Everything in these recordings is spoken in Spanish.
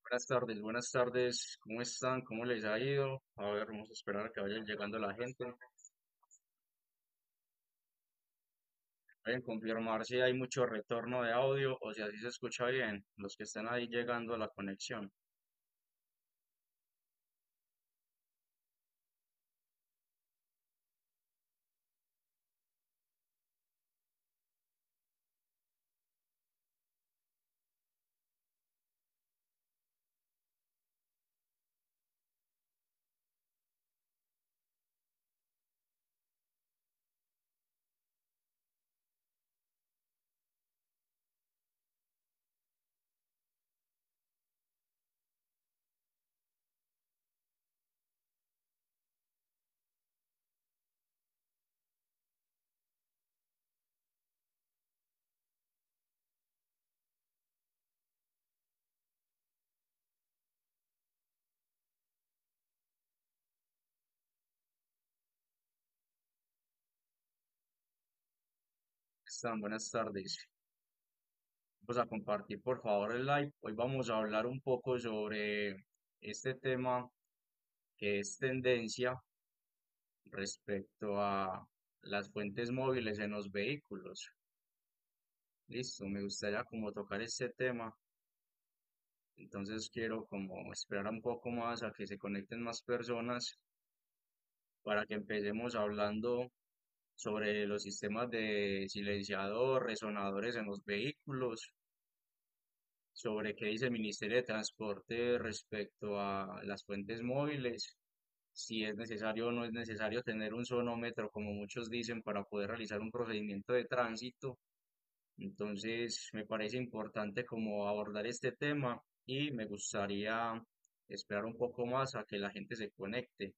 Buenas tardes, ¿cómo están? ¿Cómo les ha ido? A ver, vamos a esperar a que vayan llegando la gente. Pueden confirmar si hay mucho retorno de audio o si así se escucha bien, los que están ahí llegando a la conexión. Están, buenas tardes. Vamos a compartir por favor el live. Hoy vamos a hablar un poco sobre este tema que es tendencia respecto a las fuentes móviles en los vehículos. Listo, me gustaría como tocar este tema. Entonces quiero como esperar un poco más a que se conecten más personas para que empecemos hablando sobre los sistemas de silenciador, resonadores en los vehículos, sobre qué dice el Ministerio de Transporte respecto a las fuentes móviles, si es necesario o no es necesario tener un sonómetro, como muchos dicen, para poder realizar un procedimiento de tránsito. Entonces, me parece importante como abordar este tema y me gustaría esperar un poco más a que la gente se conecte.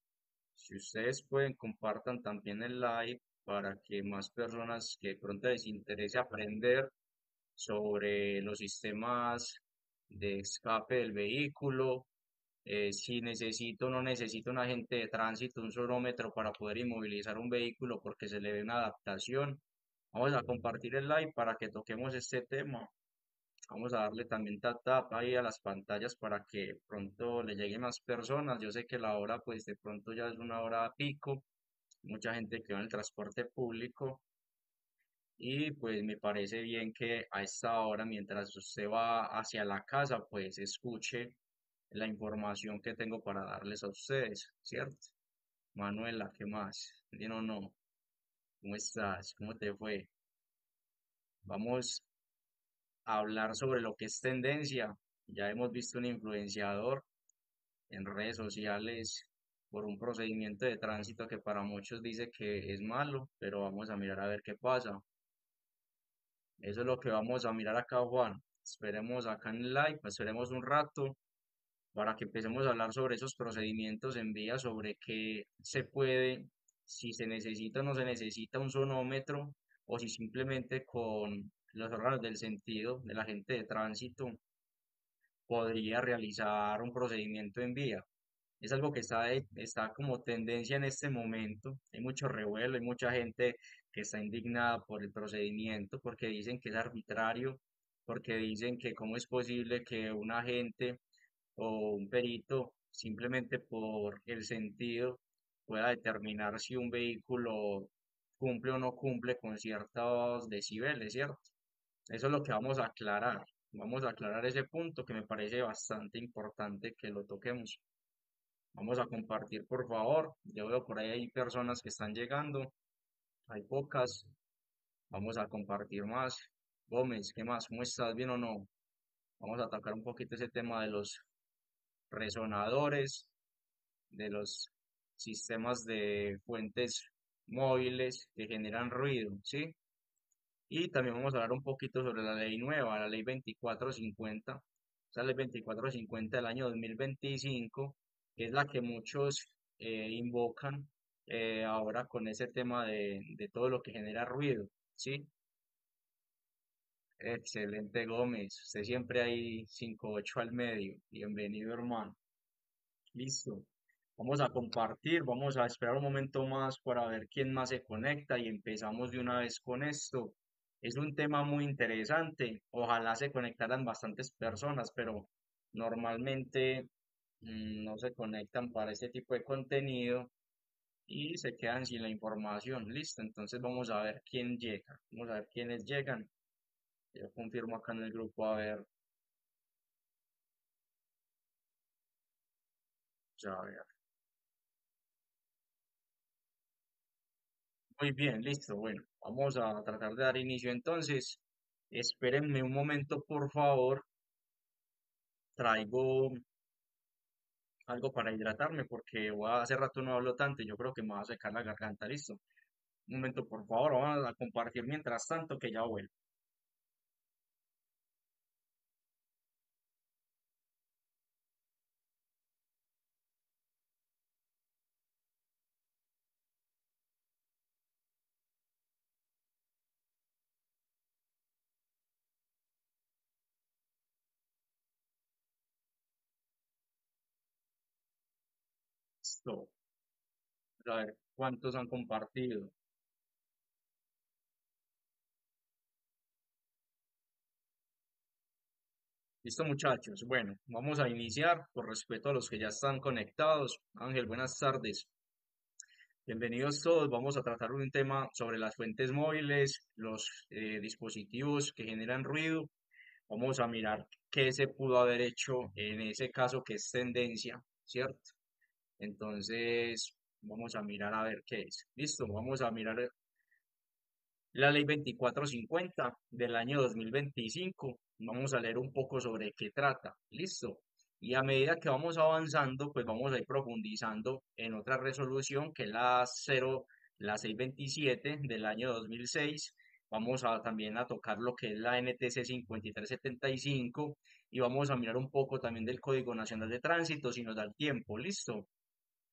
Si ustedes pueden, compartan también el live para que más personas que de pronto les interese aprender sobre los sistemas de escape del vehículo, si necesito o no necesito un agente de tránsito, un sonómetro para poder inmovilizar un vehículo porque se le ve una adaptación. Vamos a compartir el live para que toquemos este tema. Vamos a darle también tap ahí a las pantallas para que pronto le lleguen más personas. Yo sé que la hora pues de pronto ya es una hora pico, mucha gente que va en el transporte público y pues me parece bien que a esta hora, mientras usted va hacia la casa, pues escuche la información que tengo para darles a ustedes, ¿cierto? Manuela, ¿qué más? ¿Bien o no? ¿Cómo estás? ¿Cómo te fue? Vamos a hablar sobre lo que es tendencia. Ya hemos visto un influenciador en redes sociales por un procedimiento de tránsito que para muchos dice que es malo, pero vamos a mirar a ver qué pasa. Eso es lo que vamos a mirar acá, Juan. Esperemos acá en el live, esperemos un rato para que empecemos a hablar sobre esos procedimientos en vía, sobre qué se puede, si se necesita o no se necesita un sonómetro, o si simplemente con los órganos del sentido de la gente de tránsito podría realizar un procedimiento en vía. Es algo que está como tendencia en este momento. Hay mucho revuelo, hay mucha gente que está indignada por el procedimiento porque dicen que es arbitrario, porque dicen que cómo es posible que un agente o un perito simplemente por el sentido pueda determinar si un vehículo cumple o no cumple con ciertos decibeles, ¿cierto? Eso es lo que vamos a aclarar. Vamos a aclarar ese punto que me parece bastante importante que lo toquemos. Vamos a compartir, por favor. Yo veo por ahí hay personas que están llegando. Hay pocas. Vamos a compartir más. Gómez, ¿qué más? ¿Cómo estás? ¿Bien o no? Vamos a atacar un poquito ese tema de los resonadores, de los sistemas de fuentes móviles que generan ruido, ¿sí? Y también vamos a hablar un poquito sobre la ley nueva, la ley 2450, esa ley 2450 del año 2025, que es la que muchos invocan ahora con ese tema de todo lo que genera ruido, ¿sí? Excelente, Gómez, usted siempre hay 58 al medio, bienvenido, hermano. Listo. Vamos a compartir, vamos a esperar un momento más para ver quién más se conecta y empezamos de una vez con esto. Es un tema muy interesante. Ojalá se conectaran bastantes personas, pero normalmente no se conectan para este tipo de contenido y se quedan sin la información. Listo, entonces vamos a ver quién llega. Vamos a ver quiénes llegan. Yo confirmo acá en el grupo, a ver, ya a ver. Muy bien, listo. Bueno, vamos a tratar de dar inicio entonces. Espérenme un momento, por favor. Traigo algo para hidratarme porque hace rato no hablo tanto y yo creo que me va a secar la garganta. Listo. Un momento, por favor. Vamos a compartir mientras tanto que ya vuelvo. Listo. A ver cuántos han compartido. Listo, muchachos. Bueno, vamos a iniciar por respeto a los que ya están conectados. Ángel, buenas tardes. Bienvenidos todos. Vamos a tratar un tema sobre las fuentes móviles, los dispositivos que generan ruido. Vamos a mirar qué se pudo haber hecho en ese caso que es tendencia, ¿cierto? Entonces, vamos a mirar a ver qué es. Listo, vamos a mirar la ley 2450 del año 2025. Vamos a leer un poco sobre qué trata. Listo. Y a medida que vamos avanzando, pues vamos a ir profundizando en otra resolución que es la 627 del año 2006. Vamos a también a tocar lo que es la NTC 5375 y vamos a mirar un poco también del Código Nacional de Tránsito si nos da el tiempo. Listo.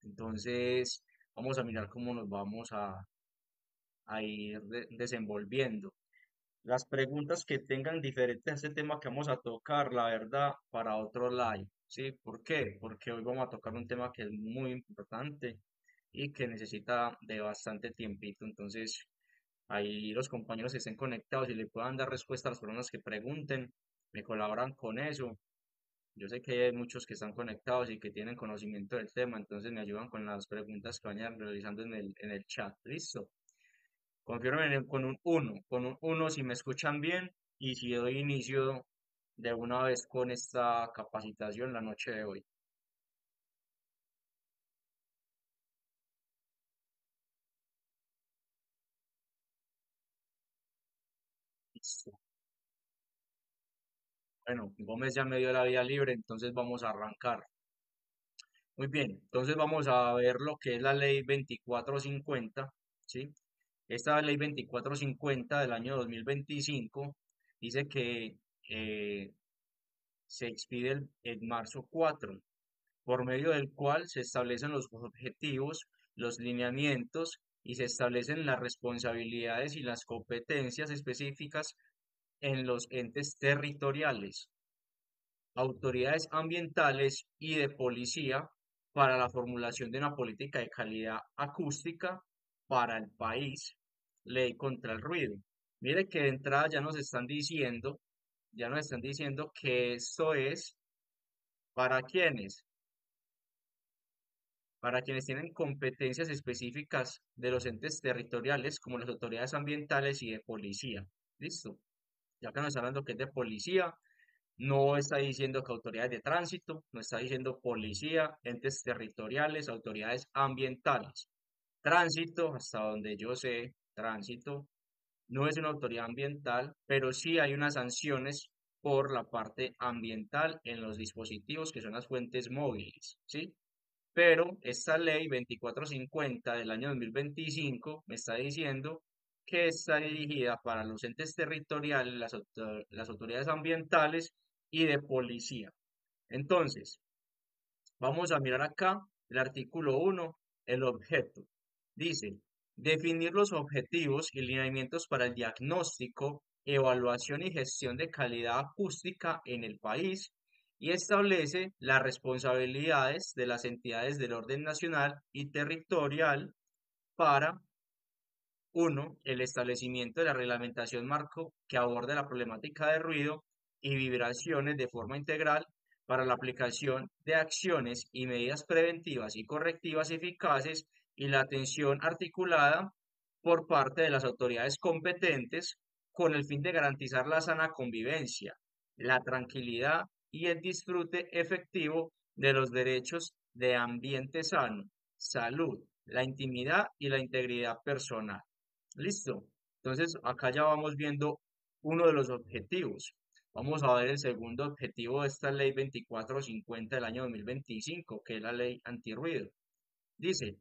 Entonces, vamos a mirar cómo nos vamos a ir desenvolviendo. Las preguntas que tengan diferentes a este tema que vamos a tocar, la verdad, para otro live, ¿sí? ¿Por qué? Porque hoy vamos a tocar un tema que es muy importante y que necesita de bastante tiempito. Entonces, ahí los compañeros que estén conectados y le puedan dar respuesta a las personas que pregunten, me colaboran con eso. Yo sé que hay muchos que están conectados y que tienen conocimiento del tema, entonces me ayudan con las preguntas que vayan realizando en el chat. ¿Listo? Confirmen con un uno si me escuchan bien y si doy inicio de una vez con esta capacitación la noche de hoy. Listo. Bueno, Gómez ya me dio la vía libre, entonces vamos a arrancar. Muy bien, entonces vamos a ver lo que es la ley 2450, ¿sí? Esta ley 2450 del año 2025 dice que eh, se expide en marzo 4, por medio del cual se establecen los objetivos, los lineamientos y se establecen las responsabilidades y las competencias específicas en los entes territoriales, autoridades ambientales y de policía para la formulación de una política de calidad acústica para el país, ley contra el ruido. Mire que de entrada ya nos están diciendo que esto es para quienes, para quienes tienen competencias específicas de los entes territoriales, como las autoridades ambientales y de policía. Listo. Ya que nos está hablando que es de policía, no está diciendo que autoridades de tránsito, no está diciendo policía, entes territoriales, autoridades ambientales. Tránsito, hasta donde yo sé, tránsito no es una autoridad ambiental, pero sí hay unas sanciones por la parte ambiental en los dispositivos que son las fuentes móviles, ¿sí? Pero esta ley 2450 del año 2025 me está diciendo que está dirigida para los entes territoriales, las autoridades ambientales y de policía. Entonces, vamos a mirar acá el artículo 1, el objeto. Dice, definir los objetivos y lineamientos para el diagnóstico, evaluación y gestión de calidad acústica en el país y establece las responsabilidades de las entidades del orden nacional y territorial para, uno, el establecimiento de la reglamentación marco que aborde la problemática de ruido y vibraciones de forma integral. para la aplicación de acciones y medidas preventivas y correctivas eficaces y la atención articulada por parte de las autoridades competentes con el fin de garantizar la sana convivencia, la tranquilidad y el disfrute efectivo de los derechos de ambiente sano, salud, la intimidad y la integridad personal. ¿Listo? Entonces, acá ya vamos viendo uno de los objetivos. Vamos a ver el segundo objetivo de esta ley 2450 del año 2025, que es la ley antirruido. Dice,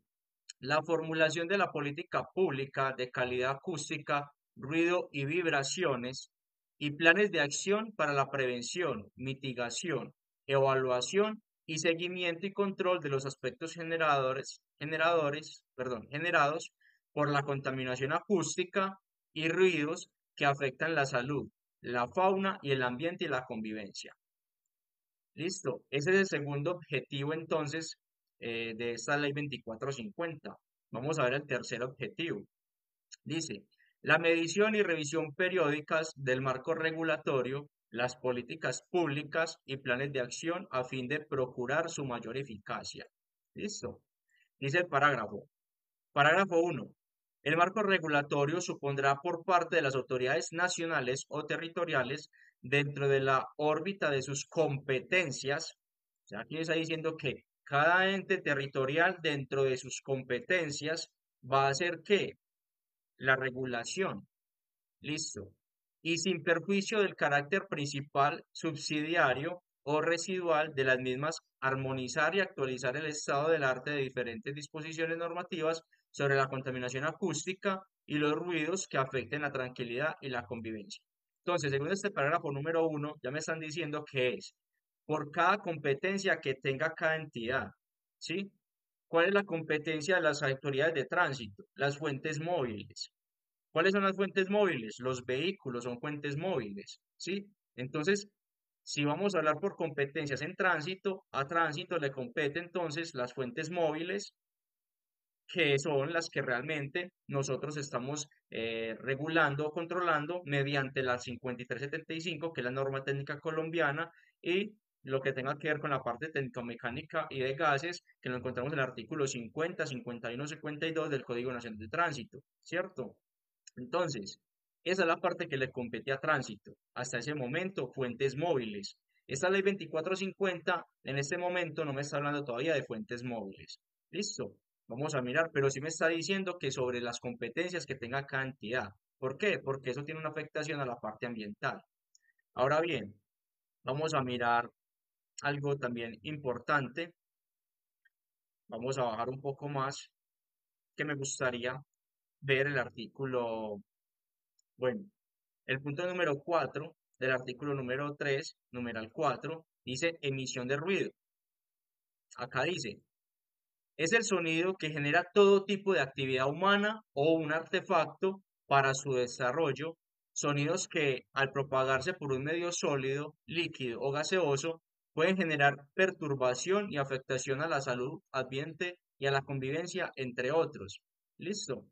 la formulación de la política pública de calidad acústica, ruido y vibraciones y planes de acción para la prevención, mitigación, evaluación y seguimiento y control de los aspectos generados por la contaminación acústica y ruidos que afectan la salud, la fauna y el ambiente y la convivencia. Listo, ese es el segundo objetivo entonces de esta ley 2450. Vamos a ver el tercer objetivo. Dice, la medición y revisión periódicas del marco regulatorio, las políticas públicas y planes de acción a fin de procurar su mayor eficacia. Listo. Dice el parágrafo. Parágrafo 1. El marco regulatorio supondrá por parte de las autoridades nacionales o territoriales dentro de la órbita de sus competencias, o sea, aquí está diciendo que cada ente territorial dentro de sus competencias va a hacer ¿qué? La regulación. Listo. Y sin perjuicio del carácter principal, subsidiario o residual de las mismas, armonizar y actualizar el estado del arte de diferentes disposiciones normativas sobre la contaminación acústica y los ruidos que afecten la tranquilidad y la convivencia. Entonces, según este parágrafo número 1, ya me están diciendo que es por cada competencia que tenga cada entidad, ¿sí? ¿Cuál es la competencia de las autoridades de tránsito? Las fuentes móviles. ¿Cuáles son las fuentes móviles? Los vehículos son fuentes móviles, ¿sí? Entonces, si vamos a hablar por competencias en tránsito, a tránsito le compete entonces las fuentes móviles, que son las que realmente nosotros estamos regulando o controlando mediante la 5375, que es la norma técnica colombiana, y lo que tenga que ver con la parte técnico-mecánica y de gases, que lo encontramos en el artículo 50, 51, 52 del Código Nacional de Tránsito, ¿cierto? Entonces, esa es la parte que le compete a tránsito. Hasta ese momento, fuentes móviles. Esta ley 2450 en este momento no me está hablando todavía de fuentes móviles. Listo, vamos a mirar, pero sí me está diciendo que sobre las competencias que tenga cada entidad. ¿Por qué? Porque eso tiene una afectación a la parte ambiental. Ahora bien, vamos a mirar algo también importante. Vamos a bajar un poco más, que me gustaría ver el artículo, bueno, el punto número 4 del artículo número 3, numeral 4, dice emisión de ruido. Acá dice, es el sonido que genera todo tipo de actividad humana o un artefacto para su desarrollo, sonidos que al propagarse por un medio sólido, líquido o gaseoso pueden generar perturbación y afectación a la salud, ambiente y a la convivencia, entre otros. Listo.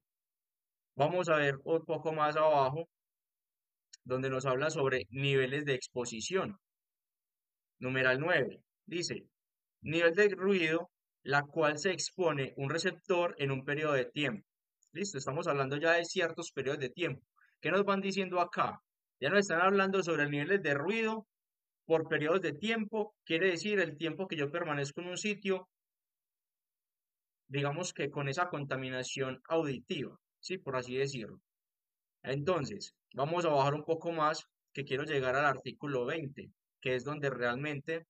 Vamos a ver un poco más abajo donde nos habla sobre niveles de exposición. Numeral 9. Dice, nivel de ruido, la cual se expone un receptor en un periodo de tiempo. Listo, estamos hablando ya de ciertos periodos de tiempo. ¿Qué nos van diciendo acá? Ya nos están hablando sobre niveles de ruido por periodos de tiempo. Quiere decir el tiempo que yo permanezco en un sitio, digamos que con esa contaminación auditiva, ¿sí? Por así decirlo. Entonces, vamos a bajar un poco más, que quiero llegar al artículo 20, que es donde realmente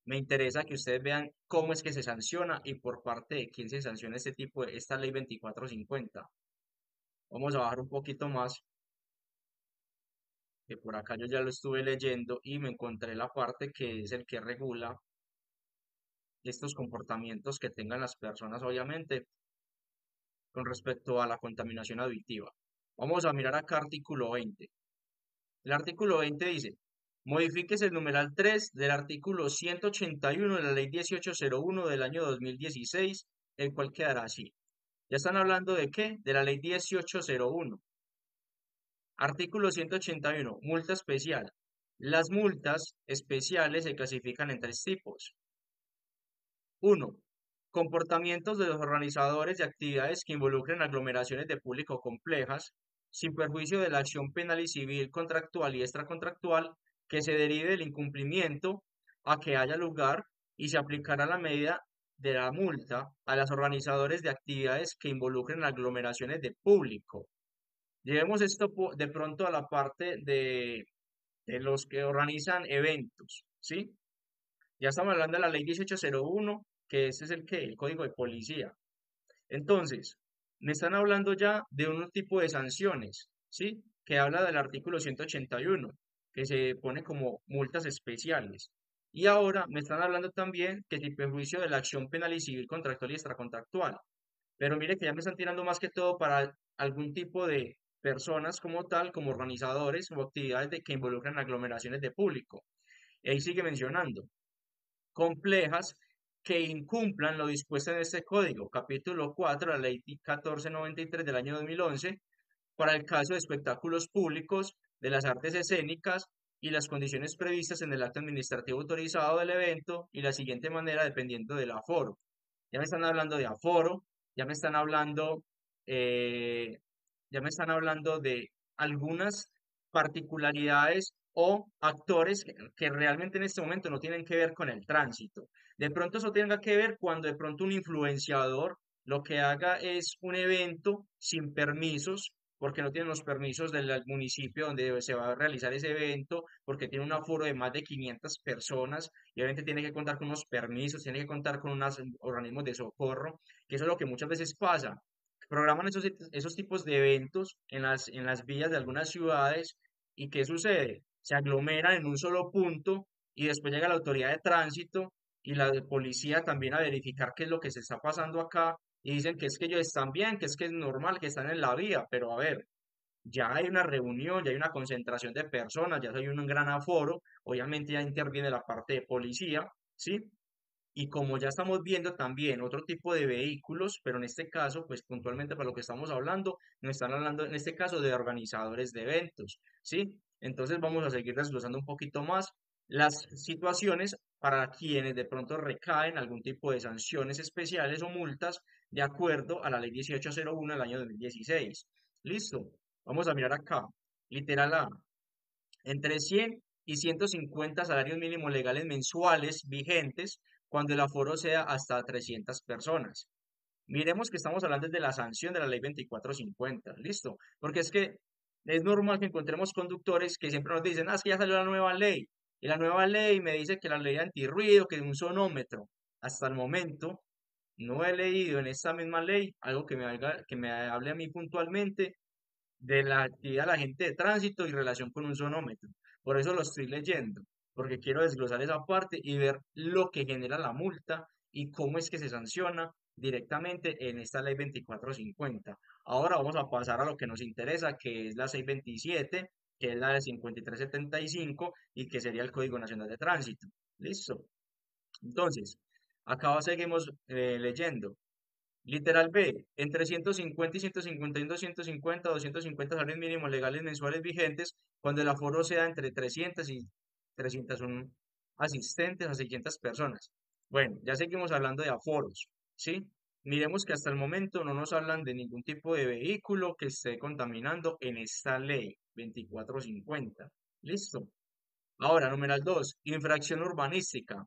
me interesa que ustedes vean cómo es que se sanciona y por parte de quién se sanciona este tipo de, esta ley 2450. Vamos a bajar un poquito más, que por acá yo ya lo estuve leyendo y me encontré la parte que es el que regula estos comportamientos que tengan las personas, obviamente, con respecto a la contaminación auditiva. Vamos a mirar acá artículo 20. El artículo 20 dice, modifíquese el numeral 3 del artículo 181 de la ley 1801 del año 2016, el cual quedará así. ¿Ya están hablando de qué? De la ley 1801. Artículo 181, multa especial. Las multas especiales se clasifican en tres tipos. Uno, comportamientos de los organizadores de actividades que involucren aglomeraciones de público complejas, sin perjuicio de la acción penal y civil contractual y extracontractual que se derive del incumplimiento a que haya lugar y se aplicará la medida de la multa a los organizadores de actividades que involucren aglomeraciones de público. Llevemos esto de pronto a la parte de los que organizan eventos, ¿sí? Ya estamos hablando de la ley 1801, que ese es el código de policía. Entonces, me están hablando ya de un tipo de sanciones, ¿sí? Que habla del artículo 181, que se pone como multas especiales. Y ahora me están hablando también que sin perjuicio de la acción penal y civil contractual y extracontractual. Pero mire que ya me están tirando más que todo para algún tipo de personas como tal, como organizadores o actividades que involucran aglomeraciones de público. Y ahí sigue mencionando complejas que incumplan lo dispuesto en este código, capítulo 4 de la ley 1493 del año 2011, para el caso de espectáculos públicos, de las artes escénicas y las condiciones previstas en el acto administrativo autorizado del evento y la siguiente manera dependiendo del aforo. Ya me están hablando de aforo, ya me están hablando, eh, ya me están hablando de algunas particularidades o actores que realmente en este momento no tienen que ver con el tránsito. De pronto eso tenga que ver cuando de pronto un influenciador lo que haga es un evento sin permisos, porque no tiene los permisos del municipio donde se va a realizar ese evento, porque tiene un aforo de más de 500 personas y obviamente tiene que contar con unos permisos, tiene que contar con unos organismos de socorro, que eso es lo que muchas veces pasa. Programan esos tipos de eventos en las vías de algunas ciudades y ¿qué sucede? Se aglomeran en un solo punto y después llega la autoridad de tránsito y la de policía también a verificar qué es lo que se está pasando acá y dicen que es que ellos están bien, que es normal, que están en la vía, pero a ver, ya hay una reunión, ya hay una concentración de personas, ya hay un gran aforo, obviamente ya interviene la parte de policía, ¿sí? Y como ya estamos viendo también otro tipo de vehículos, pero en este caso, pues puntualmente para lo que estamos hablando, nos están hablando en este caso de organizadores de eventos, ¿sí? Entonces vamos a seguir desglosando un poquito más las situaciones para quienes de pronto recaen algún tipo de sanciones especiales o multas de acuerdo a la ley 1801 del año 2016. Listo, vamos a mirar acá. Literal A, entre 100 y 150 salarios mínimos legales mensuales vigentes cuando el aforo sea hasta 300 personas. Miremos que estamos hablando de la sanción de la ley 2450, ¿listo? Porque es que es normal que encontremos conductores que siempre nos dicen, ah, es que ya salió la nueva ley. Y la nueva ley me dice que la ley antirruido, que es un sonómetro. Hasta el momento no he leído en esta misma ley algo que me hable a mí puntualmente de la actividad de la gente de tránsito y relación con un sonómetro. Por eso lo estoy leyendo, porque quiero desglosar esa parte y ver lo que genera la multa y cómo es que se sanciona directamente en esta ley 2450. Ahora vamos a pasar a lo que nos interesa, que es la 627, que es la de 5375 y que sería el Código Nacional de Tránsito. ¿Listo? Entonces, acá seguimos leyendo. Literal B, entre 150 y 151, 250, 250 salarios mínimos legales mensuales vigentes, cuando el aforo sea entre 300 y 301 asistentes a 600 personas. Bueno, ya seguimos hablando de aforos, ¿sí? Miremos que hasta el momento no nos hablan de ningún tipo de vehículo que esté contaminando en esta ley 2450. ¿Listo? Ahora, numeral 2, infracción urbanística.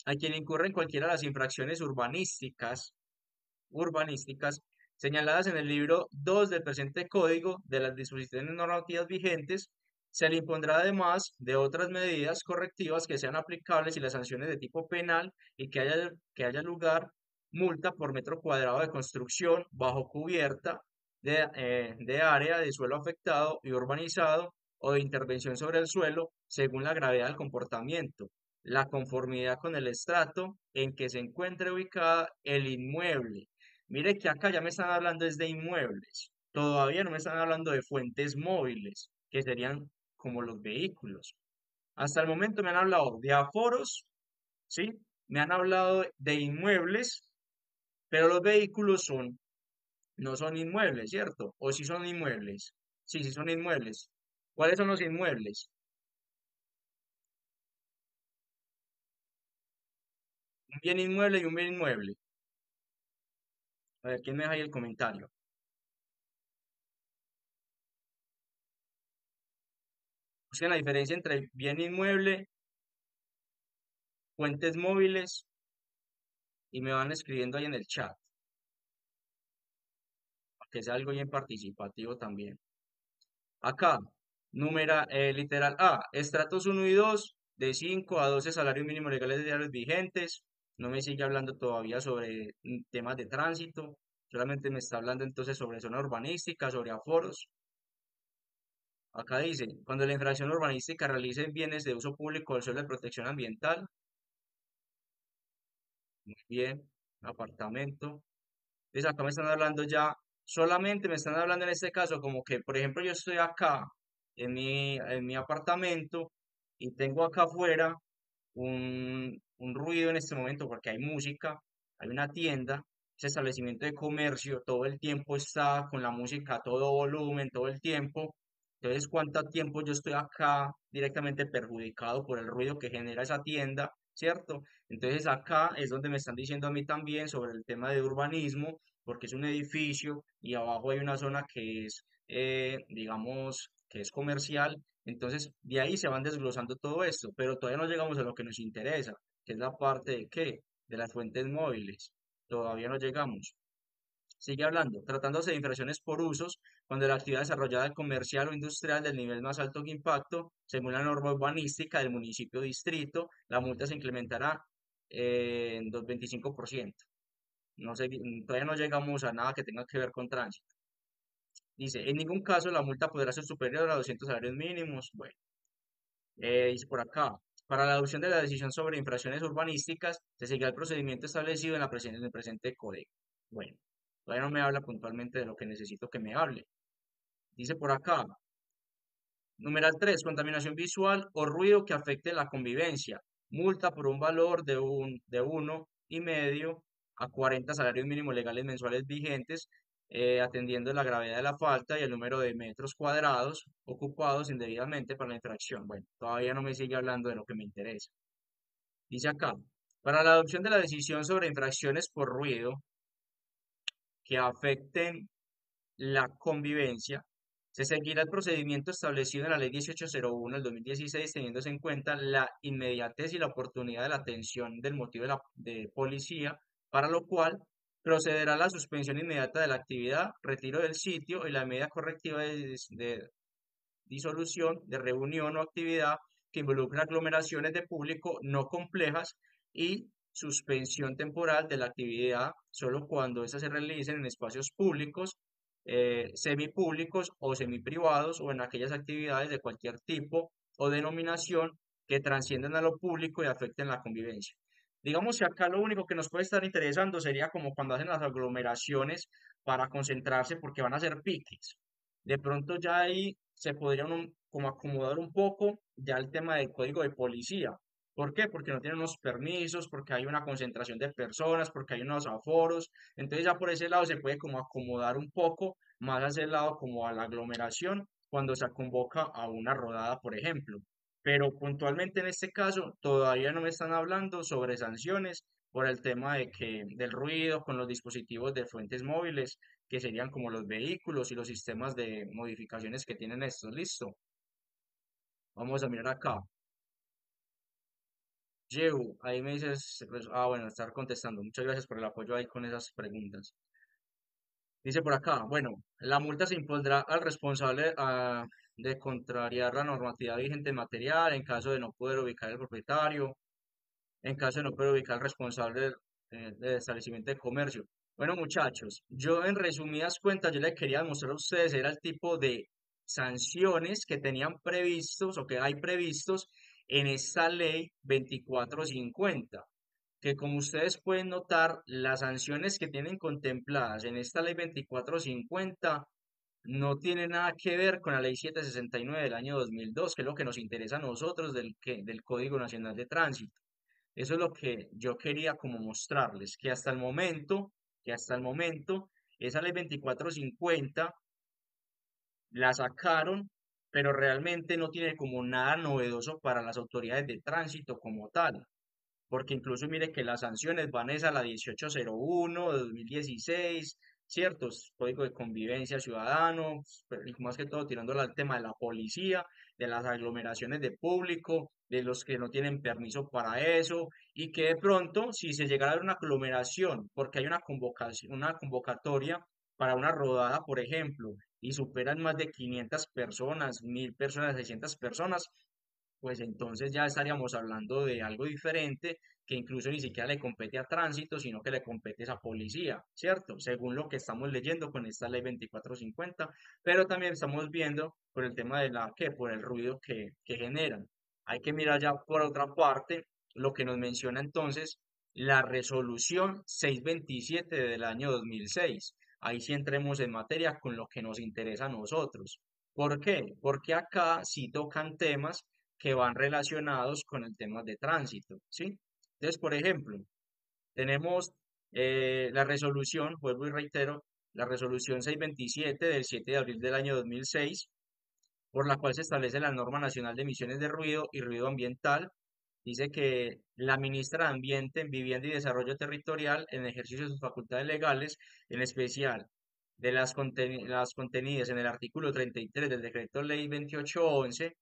A quien incurre en cualquiera de las infracciones urbanísticas señaladas en el libro 2 del presente Código de las disposiciones normativas vigentes, se le impondrá además de otras medidas correctivas que sean aplicables y las sanciones de tipo penal y que haya lugar multa por metro cuadrado de construcción bajo cubierta de área de suelo afectado y urbanizado o de intervención sobre el suelo según la gravedad del comportamiento, la conformidad con el estrato en que se encuentre ubicada el inmueble. Mire que acá ya me están hablando es de inmuebles. Todavía no me están hablando de fuentes móviles, que serían como los vehículos. Hasta el momento me han hablado de aforos, ¿sí? Me han hablado de inmuebles, pero los vehículos no son inmuebles, ¿cierto? ¿O sí son inmuebles? Sí, sí son inmuebles. ¿Cuáles son los inmuebles? bien inmueble y un bien inmueble. A ver, ¿quién me deja ahí el comentario? Busquen la diferencia entre bien inmueble, fuentes móviles y me van escribiendo ahí en el chat, para que sea algo bien participativo también. Acá, literal A, estratos uno y 2 de 5 a 12 salarios mínimos legales diarios vigentes. No me sigue hablando todavía sobre temas de tránsito, solamente me está hablando entonces sobre zona urbanística, sobre aforos. Acá dice, cuando la infracción urbanística realice bienes de uso público del suelo de protección ambiental, muy bien, apartamento. Entonces acá me están hablando ya, solamente me están hablando en este caso como que, por ejemplo, yo estoy acá en mi apartamento y tengo acá afuera un ruido en este momento porque hay música, hay una tienda, ese establecimiento de comercio, todo el tiempo está con la música a todo volumen, todo el tiempo. Entonces, ¿cuánto tiempo yo estoy acá directamente perjudicado por el ruido que genera esa tienda? ¿Cierto? Entonces acá es donde me están diciendo a mí también sobre el tema de urbanismo, porque es un edificio y abajo hay una zona que es, digamos, que es comercial. Entonces de ahí se van desglosando todo esto, pero todavía no llegamos a lo que nos interesa, que es la parte de qué, de las fuentes móviles. Todavía no llegamos. Sigue hablando, tratándose de infracciones por usos, cuando la actividad desarrollada comercial o industrial del nivel más alto que impacto, según la norma urbanística del municipio o distrito, la multa se incrementará en 2,25%. No sé, todavía no llegamos a nada que tenga que ver con tránsito. Dice, en ningún caso la multa podrá ser superior a 200 salarios mínimos. Bueno, dice por acá, para la adopción de la decisión sobre infracciones urbanísticas, se seguirá el procedimiento establecido en el presente código. Bueno, todavía no me habla puntualmente de lo que necesito que me hable. Dice por acá, numeral 3, contaminación visual o ruido que afecte la convivencia. Multa por un valor de 1,5 a 40 salarios mínimos legales mensuales vigentes, atendiendo la gravedad de la falta y el número de metros cuadrados ocupados indebidamente para la infracción. Bueno, todavía no me sigue hablando de lo que me interesa. Dice acá, para la adopción de la decisión sobre infracciones por ruido que afecten la convivencia, se seguirá el procedimiento establecido en la Ley 1801 del 2016, teniéndose en cuenta la inmediatez y la oportunidad de la atención del motivo de policía, para lo cual procederá a la suspensión inmediata de la actividad, retiro del sitio y la medida correctiva de disolución de reunión o actividad que involucra aglomeraciones de público no complejas y suspensión temporal de la actividad solo cuando éstas se realicen en espacios públicos, semipúblicos o semiprivados o en aquellas actividades de cualquier tipo o denominación que transciendan a lo público y afecten la convivencia. Digamos que acá lo único que nos puede estar interesando sería como cuando hacen las aglomeraciones para concentrarse porque van a hacer piques. De pronto ya ahí se podría como acomodar un poco ya el tema del código de policía. ¿Por qué? Porque no tienen unos permisos, porque hay una concentración de personas, porque hay unos aforos. Entonces ya por ese lado se puede como acomodar un poco más a ese lado como a la aglomeración cuando se convoca a una rodada, por ejemplo. Pero puntualmente en este caso todavía no me están hablando sobre sanciones por el tema de que del ruido con los dispositivos de fuentes móviles que serían como los vehículos y los sistemas de modificaciones que tienen estos. Listo. Vamos a mirar acá. Yeu, ahí me dices, pues, bueno, estar contestando. Muchas gracias por el apoyo ahí con esas preguntas. Dice por acá, bueno, la multa se impondrá al responsable de contrariar la normatividad vigente en material en caso de no poder ubicar el propietario, en caso de no poder ubicar el responsable del establecimiento de comercio. Bueno, muchachos, yo en resumidas cuentas, yo les quería mostrar a ustedes, era el tipo de sanciones que tenían previstos o que hay previstos en esta ley 2450, que como ustedes pueden notar, las sanciones que tienen contempladas en esta ley 2450 no tienen nada que ver con la ley 769 del año 2002, que es lo que nos interesa a nosotros del Código Nacional de Tránsito. Eso es lo que yo quería como mostrarles, que hasta el momento, esa ley 2450 la sacaron, pero realmente no tiene como nada novedoso para las autoridades de tránsito como tal. porque incluso mire que las sanciones van es a la 1801 de 2016, ¿ciertos? Código de convivencia ciudadano, pero y más que todo tirándole al tema de la policía, de las aglomeraciones de público, de los que no tienen permiso para eso, y que de pronto, si se llegara a ver una aglomeración, porque hay una convocatoria para una rodada, por ejemplo, y superan más de 500 personas, 1000 personas, 600 personas, pues entonces ya estaríamos hablando de algo diferente que incluso ni siquiera le compete a tránsito, sino que le compete es a policía, ¿cierto? Según lo que estamos leyendo con esta ley 2450, pero también estamos viendo por el tema de por el ruido que generan. Hay que mirar ya por otra parte lo que nos menciona entonces la resolución 627 del año 2006. Ahí sí entremos en materia con lo que nos interesa a nosotros. ¿Por qué? Porque acá sí tocan temas que van relacionados con el tema de tránsito, ¿sí? Entonces, por ejemplo, tenemos la resolución, vuelvo y reitero, la resolución 627 del 7 de abril del año 2006, por la cual se establece la norma nacional de emisiones de ruido y ruido ambiental. Dice que la ministra de Ambiente, Vivienda y Desarrollo Territorial, en ejercicio de sus facultades legales, en especial de las contenidas en el artículo 33 del decreto ley 2811,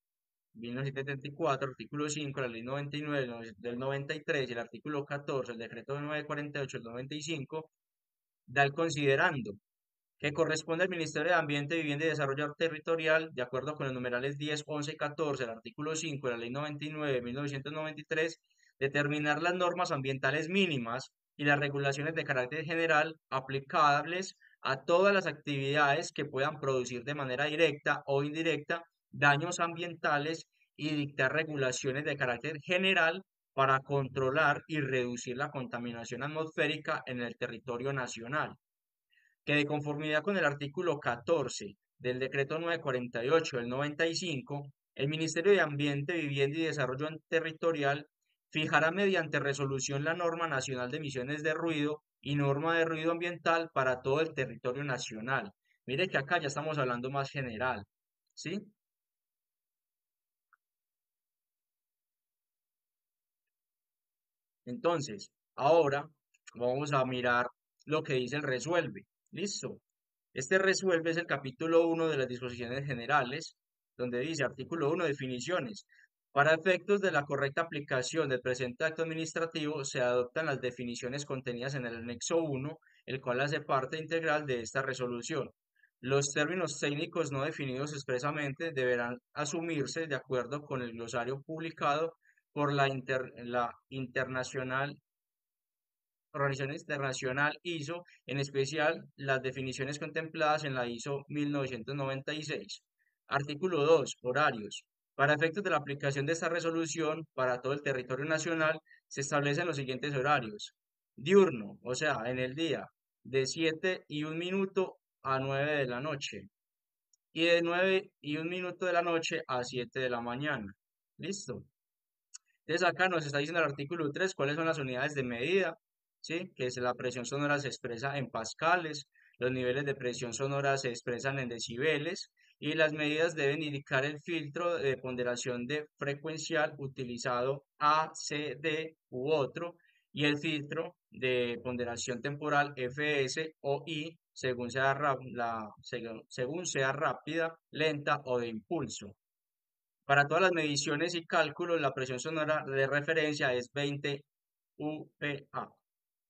1974, artículo 5, la ley 99 del 93 y el artículo 14, el decreto 948 del 95, da el considerando que corresponde al Ministerio de Ambiente, Vivienda y Desarrollo Territorial, de acuerdo con los numerales 10, 11 y 14 del artículo 5 de la ley 99 de 1993, determinar las normas ambientales mínimas y las regulaciones de carácter general aplicables a todas las actividades que puedan producir de manera directa o indirecta daños ambientales y dictar regulaciones de carácter general para controlar y reducir la contaminación atmosférica en el territorio nacional, que de conformidad con el artículo 14 del decreto 948 del 95, el Ministerio de Ambiente, Vivienda y Desarrollo Territorial fijará mediante resolución la norma nacional de emisiones de ruido y norma de ruido ambiental para todo el territorio nacional. Mire que acá ya estamos hablando más general, ¿sí? Entonces, ahora vamos a mirar lo que dice el resuelve. ¿Listo? Este resuelve es el capítulo 1 de las disposiciones generales, donde dice, artículo 1, definiciones. Para efectos de la correcta aplicación del presente acto administrativo, se adoptan las definiciones contenidas en el anexo 1, el cual hace parte integral de esta resolución. Los términos técnicos no definidos expresamente deberán asumirse de acuerdo con el glosario publicado por la Internacional Organización Internacional ISO, en especial las definiciones contempladas en la ISO 1996. Artículo 2. Horarios. Para efectos de la aplicación de esta resolución para todo el territorio nacional, se establecen los siguientes horarios. Diurno, o sea, en el día, de 7:01 a 9 de la noche. Y de 9:01 de la noche a 7 de la mañana. ¿Listo? Entonces acá nos está diciendo el artículo 3 cuáles son las unidades de medida, ¿sí? Que es la presión sonora se expresa en pascales, los niveles de presión sonora se expresan en decibeles y las medidas deben indicar el filtro de ponderación de frecuencial utilizado A, C, D u otro y el filtro de ponderación temporal FS o I según sea rápida, lenta o de impulso. Para todas las mediciones y cálculos, la presión sonora de referencia es 20 UPa.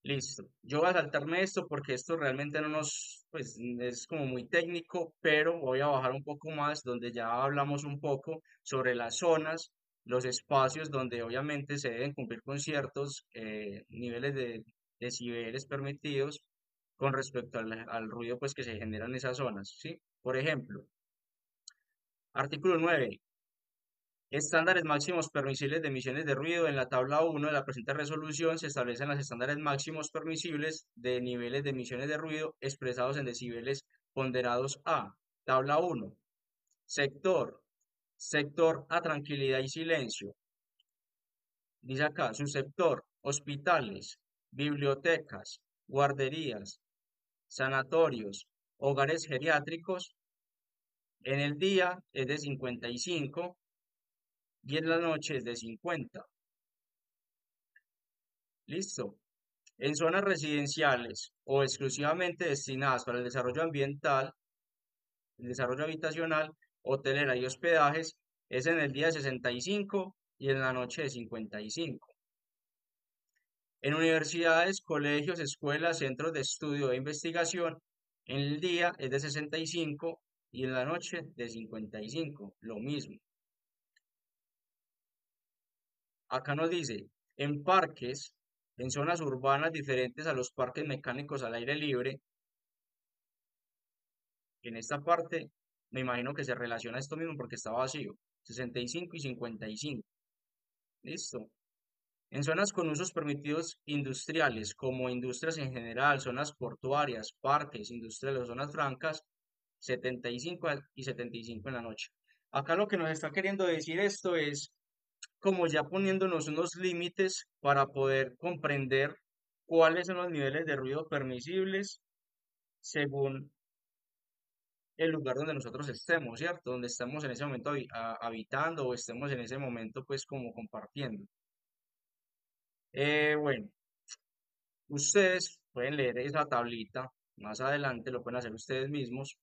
Listo. Yo voy a saltarme esto porque esto realmente no nos, pues es como muy técnico, pero voy a bajar un poco más donde ya hablamos un poco sobre las zonas, los espacios donde obviamente se deben cumplir con ciertos niveles de decibeles permitidos con respecto al ruido pues que se genera en esas zonas, ¿sí? Por ejemplo, artículo 9. Estándares máximos permisibles de emisiones de ruido. En la tabla 1 de la presente resolución se establecen los estándares máximos permisibles de niveles de emisiones de ruido expresados en decibeles ponderados a. Tabla 1. Sector. Sector a tranquilidad y silencio. Dice acá, subsector, hospitales, bibliotecas, guarderías, sanatorios, hogares geriátricos. En el día es de 55 y en la noche es de 50. Listo. En zonas residenciales o exclusivamente destinadas para el desarrollo ambiental, el desarrollo habitacional, hotelera y hospedajes, es en el día de 65 y en la noche de 55. En universidades, colegios, escuelas, centros de estudio e investigación, en el día es de 65 y en la noche de 55, lo mismo. Acá nos dice, en parques, en zonas urbanas diferentes a los parques mecánicos al aire libre, en esta parte me imagino que se relaciona esto mismo porque está vacío, 65 y 55. Listo. En zonas con usos permitidos industriales, como industrias en general, zonas portuarias, parques, industriales o zonas francas, 75 y 75 en la noche. Acá lo que nos está queriendo decir esto es como ya poniéndonos unos límites para poder comprender cuáles son los niveles de ruido permisibles según el lugar donde nosotros estemos, ¿cierto? Donde estemos en ese momento habitando o estemos en ese momento pues como compartiendo. Bueno, ustedes pueden leer esa tablita más adelante, lo pueden hacer ustedes mismos,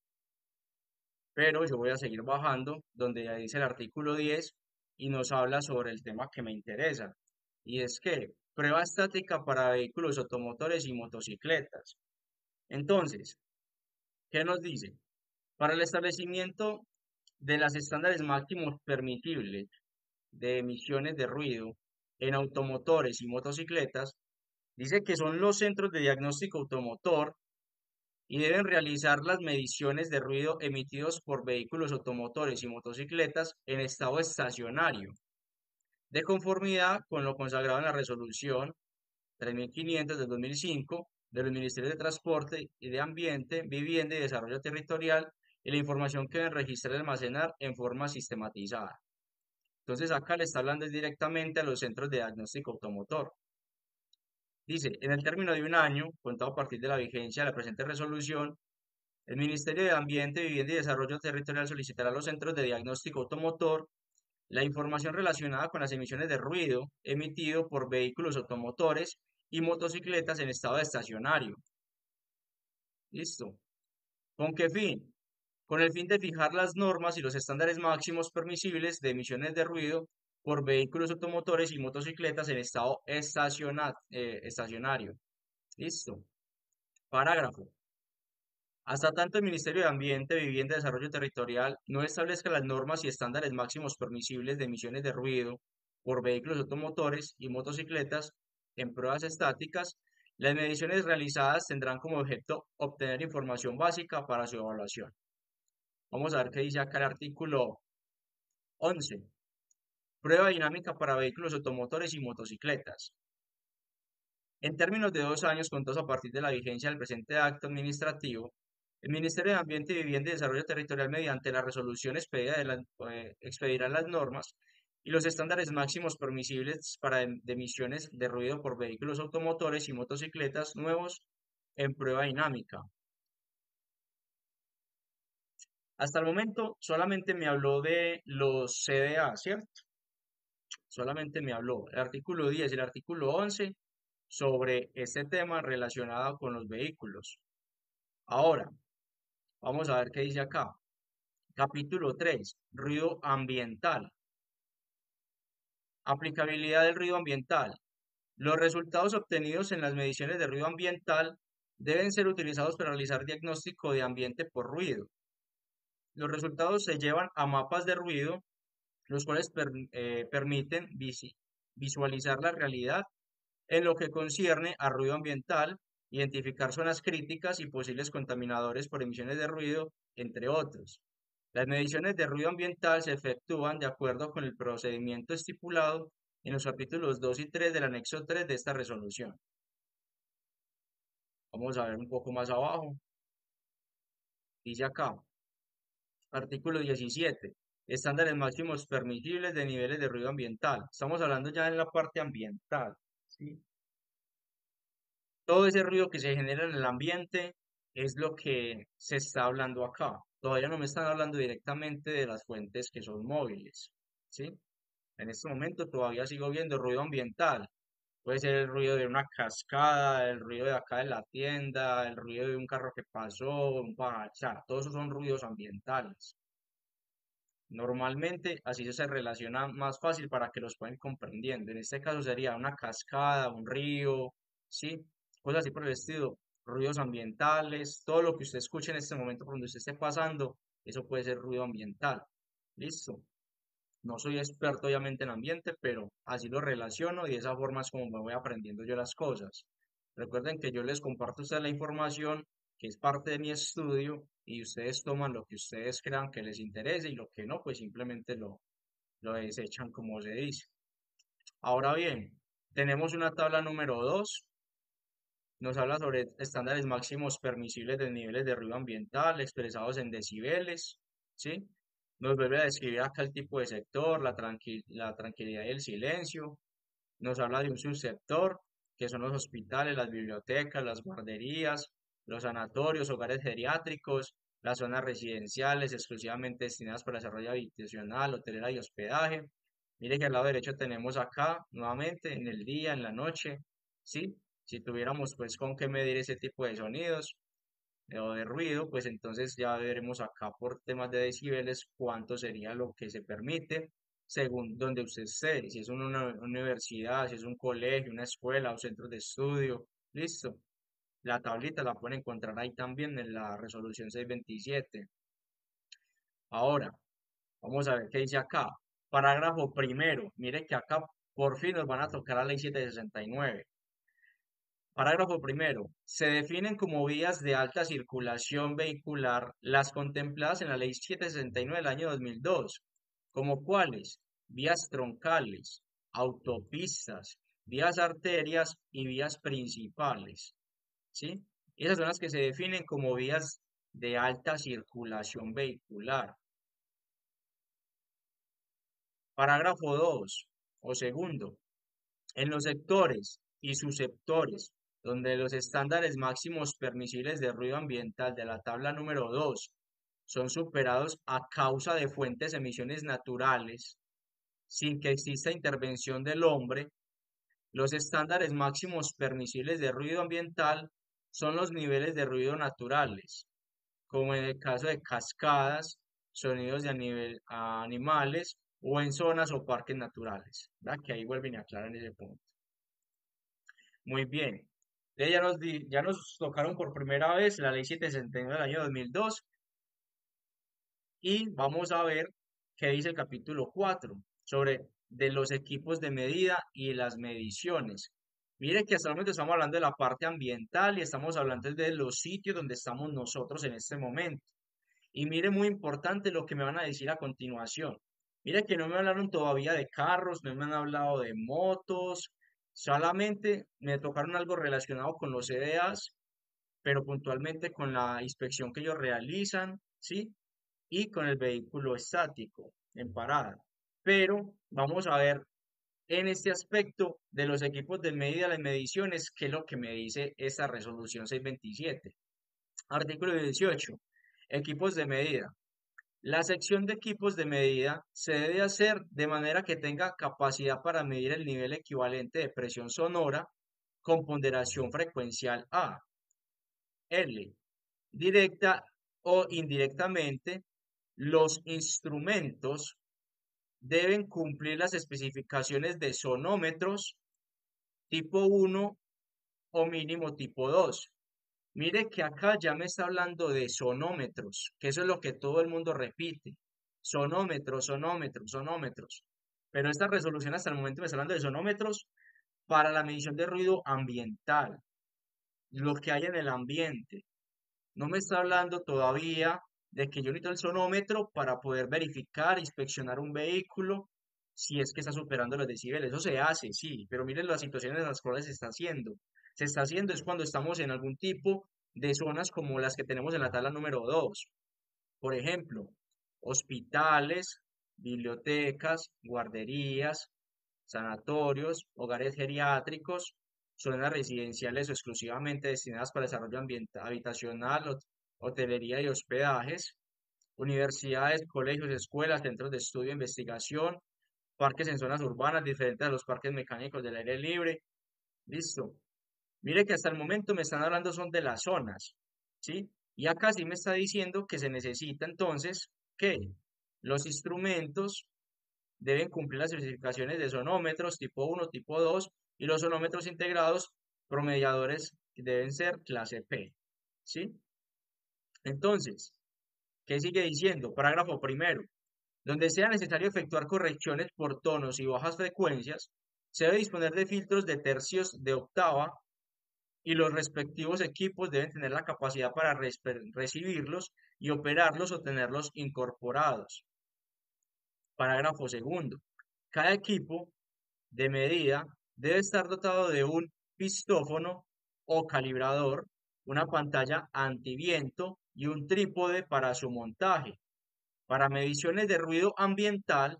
pero yo voy a seguir bajando donde ya dice el artículo 10 y nos habla sobre el tema que me interesa. Y es que prueba estática para vehículos automotores y motocicletas. Entonces, ¿qué nos dice? Para el establecimiento de los estándares máximos permitibles de emisiones de ruido en automotores y motocicletas, dice que son los centros de diagnóstico automotor y deben realizar las mediciones de ruido emitidos por vehículos automotores y motocicletas en estado estacionario, de conformidad con lo consagrado en la resolución 3500 del 2005 de los Ministerios de Transporte y de Ambiente, Vivienda y Desarrollo Territorial y la información que deben registrar y almacenar en forma sistematizada. Entonces acá le está hablando directamente a los centros de diagnóstico automotor. Dice, en el término de un año, contado a partir de la vigencia de la presente resolución, el Ministerio de Ambiente, Vivienda y Desarrollo Territorial solicitará a los centros de diagnóstico automotor la información relacionada con las emisiones de ruido emitido por vehículos automotores y motocicletas en estado estacionario. Listo. ¿Con qué fin? Con el fin de fijar las normas y los estándares máximos permisibles de emisiones de ruido por vehículos automotores y motocicletas en estado estacionario. Listo. Parágrafo. Hasta tanto el Ministerio de Ambiente, Vivienda y Desarrollo Territorial no establezca las normas y estándares máximos permisibles de emisiones de ruido por vehículos automotores y motocicletas en pruebas estáticas, las mediciones realizadas tendrán como objeto obtener información básica para su evaluación. Vamos a ver qué dice acá el artículo 11. Prueba dinámica para vehículos automotores y motocicletas. En términos de 2 años contados a partir de la vigencia del presente acto administrativo, el Ministerio de Ambiente, Vivienda y Desarrollo Territorial, mediante la resolución expedirá las normas y los estándares máximos permisibles para de emisiones de ruido por vehículos automotores y motocicletas nuevos en prueba dinámica. Hasta el momento solamente me habló de los CDA, ¿cierto? Solamente me habló el artículo 10 y el artículo 11 sobre este tema relacionado con los vehículos. Ahora, vamos a ver qué dice acá. Capítulo 3. Ruido ambiental. Aplicabilidad del ruido ambiental. Los resultados obtenidos en las mediciones de ruido ambiental deben ser utilizados para realizar diagnóstico de ambiente por ruido. Los resultados se llevan a mapas de ruido, los cuales permiten visualizar la realidad en lo que concierne a ruido ambiental, identificar zonas críticas y posibles contaminadores por emisiones de ruido, entre otros. Las mediciones de ruido ambiental se efectúan de acuerdo con el procedimiento estipulado en los capítulos 2 y 3 del anexo 3 de esta resolución. Vamos a ver un poco más abajo. Dice acá, artículo 17. Estándares máximos permisibles de niveles de ruido ambiental. Estamos hablando ya en la parte ambiental, ¿sí? Todo ese ruido que se genera en el ambiente es lo que se está hablando acá. Todavía no me están hablando directamente de las fuentes que son móviles, ¿sí? En este momento todavía sigo viendo ruido ambiental. Puede ser el ruido de una cascada, el ruido de acá de la tienda, el ruido de un carro que pasó, un pájaro, o sea, todos esos son ruidos ambientales. Normalmente así se relaciona más fácil para que los puedan comprendiendo. En este caso sería una cascada, un río, ¿sí? Cosas así por el estilo, ruidos ambientales, todo lo que usted escuche en este momento cuando usted esté pasando, eso puede ser ruido ambiental. ¿Listo? No soy experto obviamente en ambiente, pero así lo relaciono y de esa forma es como me voy aprendiendo yo las cosas. Recuerden que yo les comparto a ustedes la información que es parte de mi estudio y ustedes toman lo que ustedes crean que les interese y lo que no, pues simplemente lo desechan como se dice. Ahora bien, tenemos una tabla número 2. Nos habla sobre estándares máximos permisibles de niveles de ruido ambiental expresados en decibeles, ¿sí? Nos vuelve a describir acá el tipo de sector, la tranquilidad y el silencio. Nos habla de un subsector, que son los hospitales, las bibliotecas, las guarderías, los sanatorios, hogares geriátricos, las zonas residenciales exclusivamente destinadas para desarrollo habitacional, hotelera y hospedaje. Mire que al lado derecho tenemos acá, nuevamente, en el día, en la noche, ¿sí? Si tuviéramos pues con qué medir ese tipo de sonidos o de ruido, pues entonces ya veremos acá por temas de decibeles cuánto sería lo que se permite según donde usted esté, si es una universidad, si es un colegio, una escuela o centro de estudio, listo. La tablita la pueden encontrar ahí también en la resolución 627. Ahora, vamos a ver qué dice acá. Parágrafo primero. Mire que acá por fin nos van a tocar la ley 769. Parágrafo primero. Se definen como vías de alta circulación vehicular las contempladas en la Ley 769 del año 2002, como cuáles: vías troncales, autopistas, vías arterias y vías principales, ¿sí? Esas son las que se definen como vías de alta circulación vehicular. Parágrafo 2 o segundo. En los sectores y subsectores donde los estándares máximos permisibles de ruido ambiental de la tabla número 2 son superados a causa de fuentes de emisiones naturales, sin que exista intervención del hombre, los estándares máximos permisibles de ruido ambiental son los niveles de ruido naturales, como en el caso de cascadas, sonidos de animales o en zonas o parques naturales. ¿Verdad? Que ahí vuelven y aclaran ese punto. Muy bien. Ya nos tocaron por primera vez la ley 769 del año 2002 y vamos a ver qué dice el capítulo 4 sobre de los equipos de medida y las mediciones. Mire que hasta el momento estamos hablando de la parte ambiental y estamos hablando de los sitios donde estamos nosotros en este momento. Y mire, muy importante lo que me van a decir a continuación. Mire que no me hablaron todavía de carros, no me han hablado de motos, solamente me tocaron algo relacionado con los CDAs, pero puntualmente con la inspección que ellos realizan, ¿sí? Y con el vehículo estático en parada. Pero vamos a ver en este aspecto de los equipos de medida, las mediciones, qué es lo que me dice esta resolución 627. Artículo 18. Equipos de medida. La sección de equipos de medida se debe hacer de manera que tenga capacidad para medir el nivel equivalente de presión sonora con ponderación frecuencial A, L, directa o indirectamente. Los instrumentos deben cumplir las especificaciones de sonómetros tipo 1 o mínimo tipo 2. Mire que acá ya me está hablando de sonómetros, que eso es lo que todo el mundo repite. Sonómetros, sonómetros, sonómetros. Pero esta resolución hasta el momento me está hablando de sonómetros para la medición de ruido ambiental, lo que hay en el ambiente. No me está hablando todavía de que yo necesito el sonómetro para poder verificar, inspeccionar un vehículo si es que está superando los decibeles. Eso se hace, sí, pero miren las situaciones en las cuales se está haciendo. Se está haciendo es cuando estamos en algún tipo de zonas como las que tenemos en la tabla número 2. Por ejemplo, hospitales, bibliotecas, guarderías, sanatorios, hogares geriátricos, zonas residenciales o exclusivamente destinadas para desarrollo habitacional, hotelería y hospedajes, universidades, colegios, escuelas, centros de estudio e investigación, parques en zonas urbanas diferentes a los parques mecánicos del aire libre. Listo. Mire que hasta el momento me están hablando son de las zonas, ¿sí? Y acá sí me está diciendo que se necesita entonces que los instrumentos deben cumplir las especificaciones de sonómetros tipo uno, tipo 2 y los sonómetros integrados promediadores deben ser clase P, ¿sí? Entonces, ¿qué sigue diciendo? Parágrafo primero. Donde sea necesario efectuar correcciones por tonos y bajas frecuencias, se debe disponer de filtros de tercios de octava y los respectivos equipos deben tener la capacidad para recibirlos y operarlos o tenerlos incorporados. Parágrafo segundo. Cada equipo de medida debe estar dotado de un pistófono o calibrador, una pantalla antiviento y un trípode para su montaje. Para mediciones de ruido ambiental,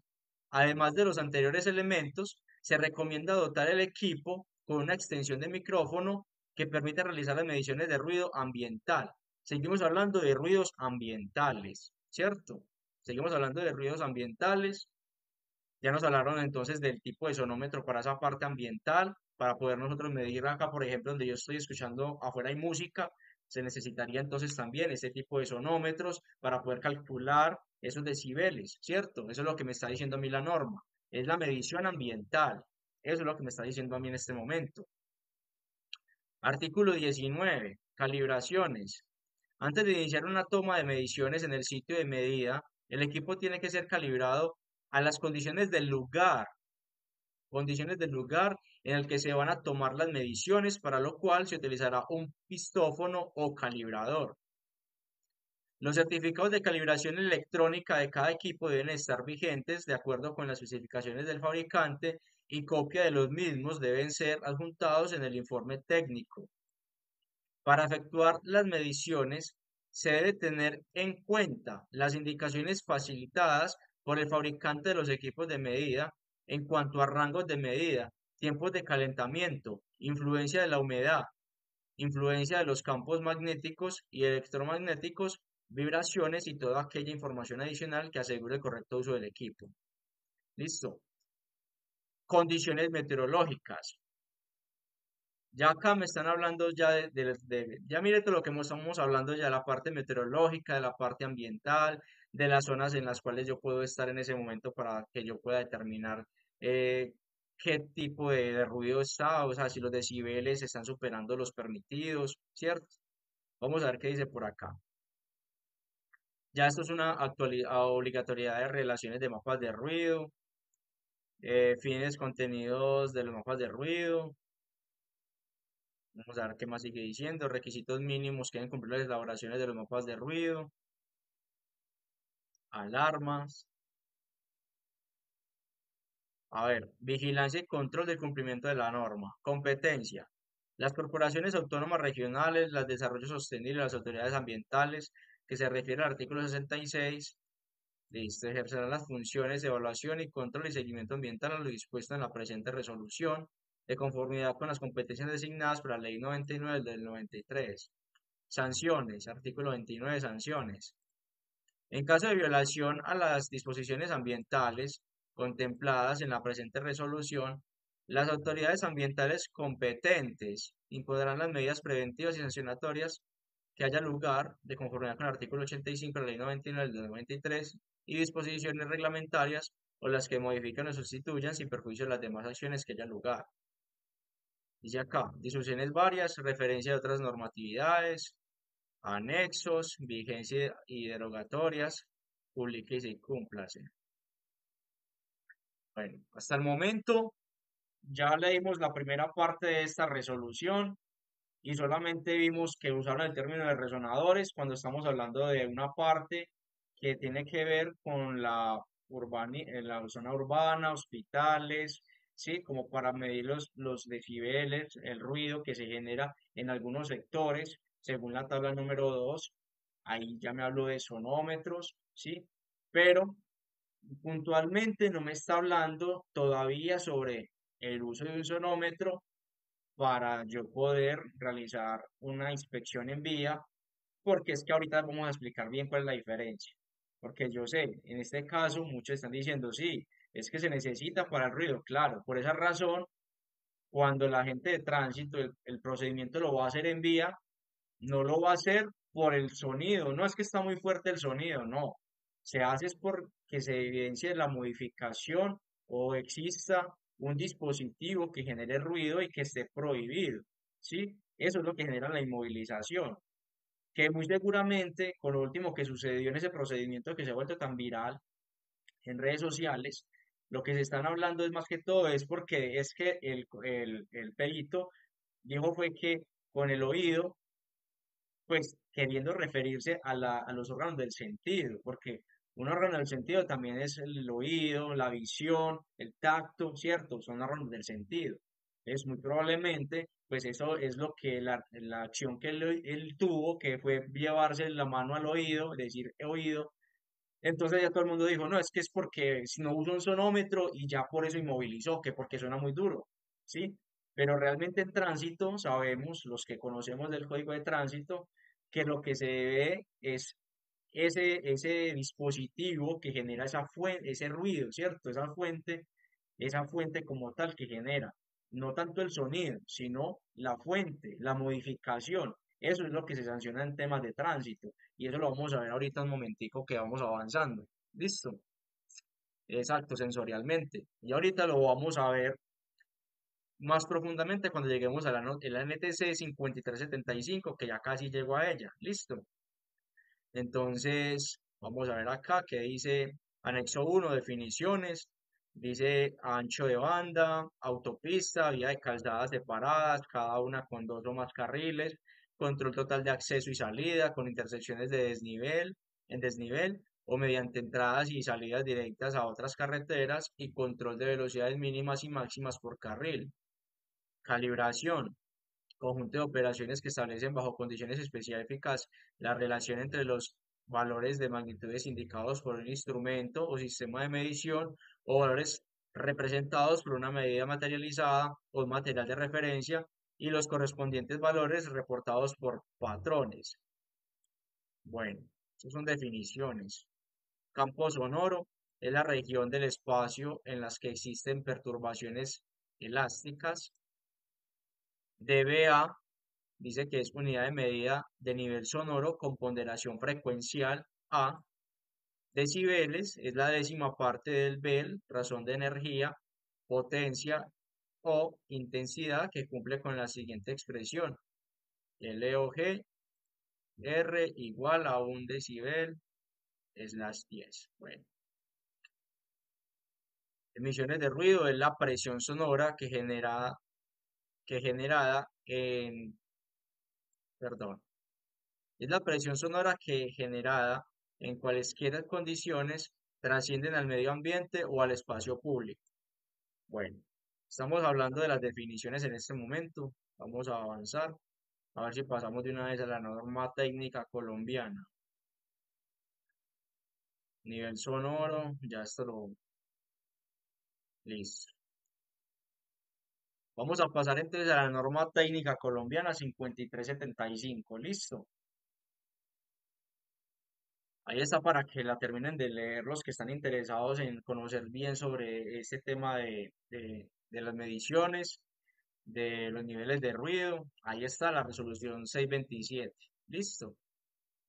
además de los anteriores elementos, se recomienda dotar el equipo con una extensión de micrófono que permita realizar las mediciones de ruido ambiental. Seguimos hablando de ruidos ambientales, ¿cierto? Seguimos hablando de ruidos ambientales. Ya nos hablaron entonces del tipo de sonómetro para esa parte ambiental, para poder nosotros medir acá, por ejemplo, donde yo estoy escuchando afuera hay música, se necesitaría entonces también este tipo de sonómetros para poder calcular esos decibeles, ¿cierto? Eso es lo que me está diciendo a mí la norma, es la medición ambiental, eso es lo que me está diciendo a mí en este momento. Artículo 19. Calibraciones. Antes de iniciar una toma de mediciones en el sitio de medida, el equipo tiene que ser calibrado a las condiciones del lugar en el que se van a tomar las mediciones, para lo cual se utilizará un pistófono o calibrador. Los certificados de calibración electrónica de cada equipo deben estar vigentes de acuerdo con las especificaciones del fabricante y copia de los mismos deben ser adjuntados en el informe técnico. Para efectuar las mediciones, se debe tener en cuenta las indicaciones facilitadas por el fabricante de los equipos de medida en cuanto a rangos de medida, tiempos de calentamiento, influencia de la humedad, influencia de los campos magnéticos y electromagnéticos, vibraciones y toda aquella información adicional que asegure el correcto uso del equipo. Listo. Condiciones meteorológicas. Ya acá me están hablando ya ya mire todo lo que estamos hablando ya de la parte meteorológica, de la parte ambiental, de las zonas en las cuales yo puedo estar en ese momento para que yo pueda determinar eh, qué tipo de ruido está, o sea, si los decibeles están superando los permitidos, ¿cierto? Vamos a ver qué dice por acá. Ya esto es una obligatoriedad de relaciones de mapas de ruido, fines contenidos de los mapas de ruido. Vamos a ver qué más sigue diciendo. Requisitos mínimos que deben cumplir las elaboraciones de los mapas de ruido, alarmas. A ver, vigilancia y control del cumplimiento de la norma. Competencia. Las corporaciones autónomas regionales, las de desarrollo sostenible, las autoridades ambientales, que se refiere al artículo 66, listo, ejercerán las funciones de evaluación y control y seguimiento ambiental a lo dispuesto en la presente resolución, de conformidad con las competencias designadas por la Ley 99 del 93. Sanciones, artículo 29, sanciones. En caso de violación a las disposiciones ambientales contempladas en la presente resolución, las autoridades ambientales competentes impondrán las medidas preventivas y sancionatorias que haya lugar, de conformidad con el artículo 85 de la Ley 99 del 93 y disposiciones reglamentarias o las que modifican o sustituyan sin perjuicio de las demás acciones que haya lugar. Dice acá, discusiones varias, referencia de otras normatividades, anexos, vigencia y derogatorias, publíquese y cúmplase. Bueno, hasta el momento ya leímos la primera parte de esta resolución y solamente vimos que usaron el término de resonadores cuando estamos hablando de una parte que tiene que ver con la zona urbana, hospitales, ¿sí? Como para medir los decibeles, el ruido que se genera en algunos sectores, según la tabla número 2. Ahí ya me hablo de sonómetros, ¿sí? Pero puntualmente no me está hablando todavía sobre el uso de un sonómetro para yo poder realizar una inspección en vía, porque es que ahorita vamos a explicar bien cuál es la diferencia. Porque yo sé, en este caso muchos están diciendo, sí, es que se necesita para el ruido, claro, por esa razón cuando la gente de tránsito, el procedimiento lo va a hacer en vía, no lo va a hacer por el sonido, no es que está muy fuerte el sonido, no. Se hace es porque se evidencie la modificación o exista un dispositivo que genere ruido y que esté prohibido, ¿sí? Eso es lo que genera la inmovilización, que muy seguramente con lo último que sucedió en ese procedimiento que se ha vuelto tan viral en redes sociales, lo que se están hablando es más que todo es porque es que el perito dijo fue que con el oído pues queriendo referirse a los órganos del sentido, porque un órgano del sentido también es el oído, la visión, el tacto, ¿cierto? Son órganos del sentido. Es muy probablemente, pues eso es lo que la acción que él tuvo, que fue llevarse la mano al oído, decir oído, entonces ya todo el mundo dijo, no, es que es porque si no usa un sonómetro y ya por eso inmovilizó, que porque suena muy duro, ¿sí? Pero realmente en tránsito sabemos, los que conocemos del código de tránsito, que lo que se ve es ese dispositivo que genera esa fuente, ese ruido, ¿cierto? Esa fuente como tal que genera, no tanto el sonido, sino la fuente, la modificación. Eso es lo que se sanciona en temas de tránsito. Y eso lo vamos a ver ahorita un momentico que vamos avanzando. ¿Listo? Exacto, sensorialmente. Y ahorita lo vamos a ver más profundamente cuando lleguemos a la NTC 5375, que ya casi llego a ella. ¿Listo? Entonces, vamos a ver acá que dice anexo uno definiciones. Dice ancho de banda, autopista, vía de calzadas separadas, cada una con dos o más carriles, control total de acceso y salida, con intersecciones de desnivel, en desnivel, o mediante entradas y salidas directas a otras carreteras, y control de velocidades mínimas y máximas por carril. Calibración, conjunto de operaciones que establecen bajo condiciones específicas la relación entre los valores de magnitudes indicados por un instrumento o sistema de medición o valores representados por una medida materializada o un material de referencia y los correspondientes valores reportados por patrones. Bueno, esas son definiciones. Campo sonoro es la región del espacio en las que existen perturbaciones elásticas. dBA dice que es unidad de medida de nivel sonoro con ponderación frecuencial A. Decibeles es la décima parte del bel, razón de energía, potencia o intensidad que cumple con la siguiente expresión. LOG R igual a un decibel es las 10. Bueno, emisiones de ruido es la presión sonora que generada en, perdón, es la presión sonora que generada en cualesquiera condiciones trascienden al medio ambiente o al espacio público. Bueno, estamos hablando de las definiciones en este momento. Vamos a avanzar. A ver si pasamos de una vez a la norma técnica colombiana. Nivel sonoro, ya esto lo... Listo. Vamos a pasar entonces a la norma técnica colombiana 5375. Listo. Ahí está para que la terminen de leer los que están interesados en conocer bien sobre este tema de las mediciones, de los niveles de ruido. Ahí está la resolución 627. Listo.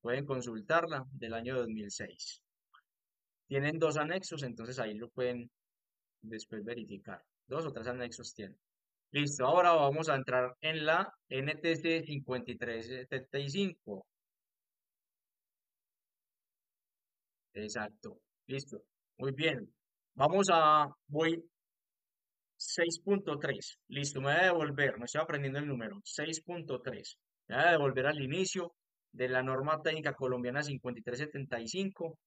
Pueden consultarla del año 2006. Tienen dos anexos, entonces ahí lo pueden después verificar. Dos o tres anexos tienen. Listo. Ahora vamos a entrar en la NTC 5375. Exacto. Listo. Muy bien. Voy 6.3. Listo, me voy a devolver, me estoy aprendiendo el número. 6.3. Me voy a devolver al inicio de la norma técnica colombiana 5375.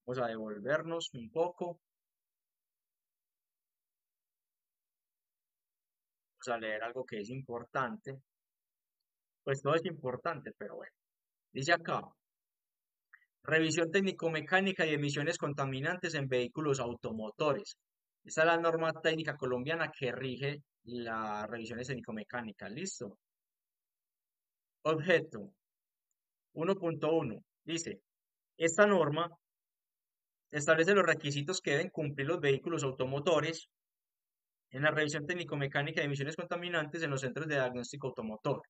Vamos a devolvernos un poco. Vamos a leer algo que es importante. Pues todo es importante, pero bueno. Dice acá, revisión técnico-mecánica y emisiones contaminantes en vehículos automotores. Esta es la norma técnica colombiana que rige las revisiones técnico-mecánicas. ¿Listo? Objeto 1.1. Dice, esta norma establece los requisitos que deben cumplir los vehículos automotores en la revisión técnico-mecánica de emisiones contaminantes en los centros de diagnóstico automotor.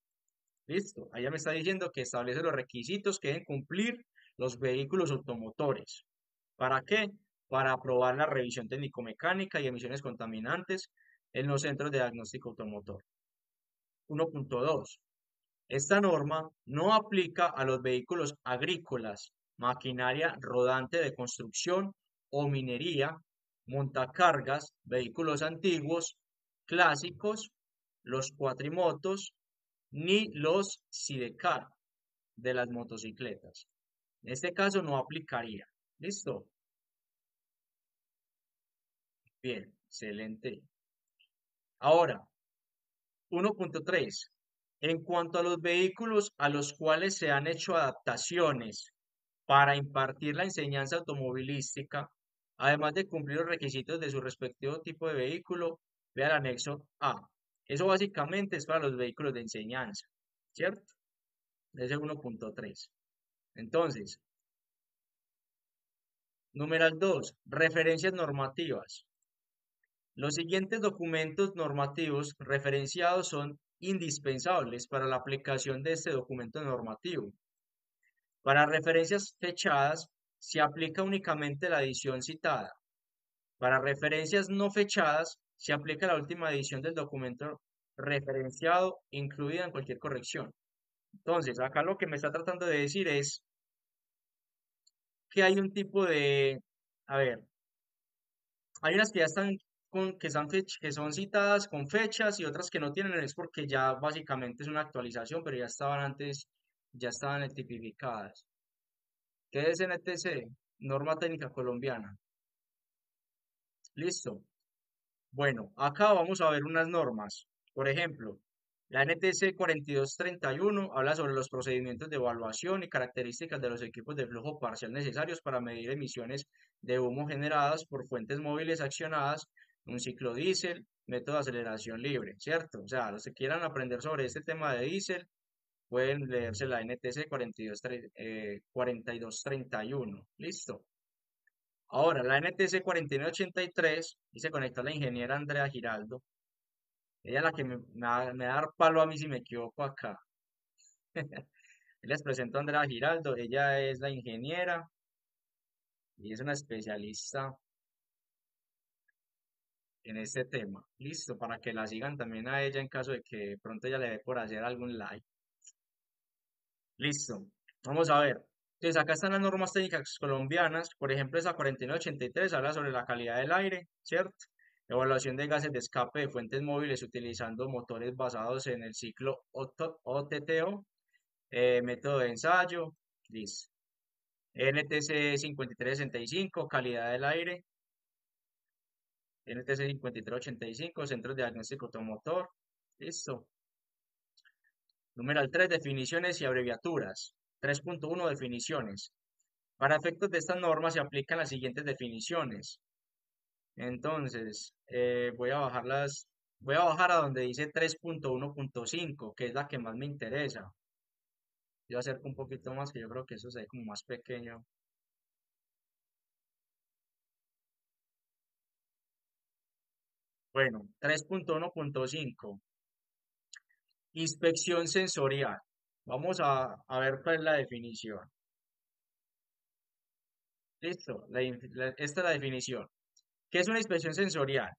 Listo, ahí ya me está diciendo que establece los requisitos que deben cumplir los vehículos automotores. ¿Para qué? Para aprobar la revisión técnico-mecánica y emisiones contaminantes en los centros de diagnóstico automotor. 1.2. Esta norma no aplica a los vehículos agrícolas, maquinaria rodante de construcción o minería, montacargas, vehículos antiguos, clásicos, los cuatrimotos, ni los sidecar de las motocicletas. En este caso no aplicaría. ¿Listo? Bien, excelente. Ahora, 1.3. En cuanto a los vehículos a los cuales se han hecho adaptaciones para impartir la enseñanza automovilística, además de cumplir los requisitos de su respectivo tipo de vehículo, vea el anexo A. Eso básicamente es para los vehículos de enseñanza, ¿cierto? Ese es 1.3. Entonces, numeral 2, referencias normativas. Los siguientes documentos normativos referenciados son indispensables para la aplicación de este documento normativo. Para referencias fechadas, se aplica únicamente la edición citada. Para referencias no fechadas, se aplica la última edición del documento referenciado, incluida en cualquier corrección. Entonces, acá lo que me está tratando de decir es que hay un tipo de, a ver, hay unas que ya están que son citadas con fechas y otras que no tienen, es porque ya básicamente es una actualización, pero ya estaban antes, ya estaban tipificadas. ¿Qué es NTC? Norma técnica colombiana. Listo. Bueno, acá vamos a ver unas normas. Por ejemplo, la NTC 4231 habla sobre los procedimientos de evaluación y características de los equipos de flujo parcial necesarios para medir emisiones de humo generadas por fuentes móviles accionadas, un ciclo diésel, método de aceleración libre, ¿cierto? O sea, los que quieran aprender sobre este tema de diésel pueden leerse la NTC 4231. ¿Listo? Ahora, la NTC 4983 y se conecta a la ingeniera Andrea Giraldo. Ella es la que me va a dar palo a mí si me equivoco acá. Les presento a Andrea Giraldo. Ella es la ingeniera y es una especialista en este tema. Listo, para que la sigan también a ella en caso de que pronto ella le dé por hacer algún live. Listo, vamos a ver. Entonces, acá están las normas técnicas colombianas. Por ejemplo, esa 4983 habla sobre la calidad del aire, ¿cierto? Evaluación de gases de escape de fuentes móviles utilizando motores basados en el ciclo OTTO, método de ensayo, listo. NTC 5365, calidad del aire. NTC 5385, centros de diagnóstico automotor, listo. Número 3, definiciones y abreviaturas. 3.1, definiciones. Para efectos de esta norma se aplican las siguientes definiciones. Entonces, voy a bajar a donde dice 3.1.5, que es la que más me interesa. Yo acerco un poquito más, que yo creo que eso se ve como más pequeño. Bueno, 3.1.5, inspección sensorial. Vamos a ver cuál es la definición. Listo, esta es la definición. ¿Qué es una inspección sensorial?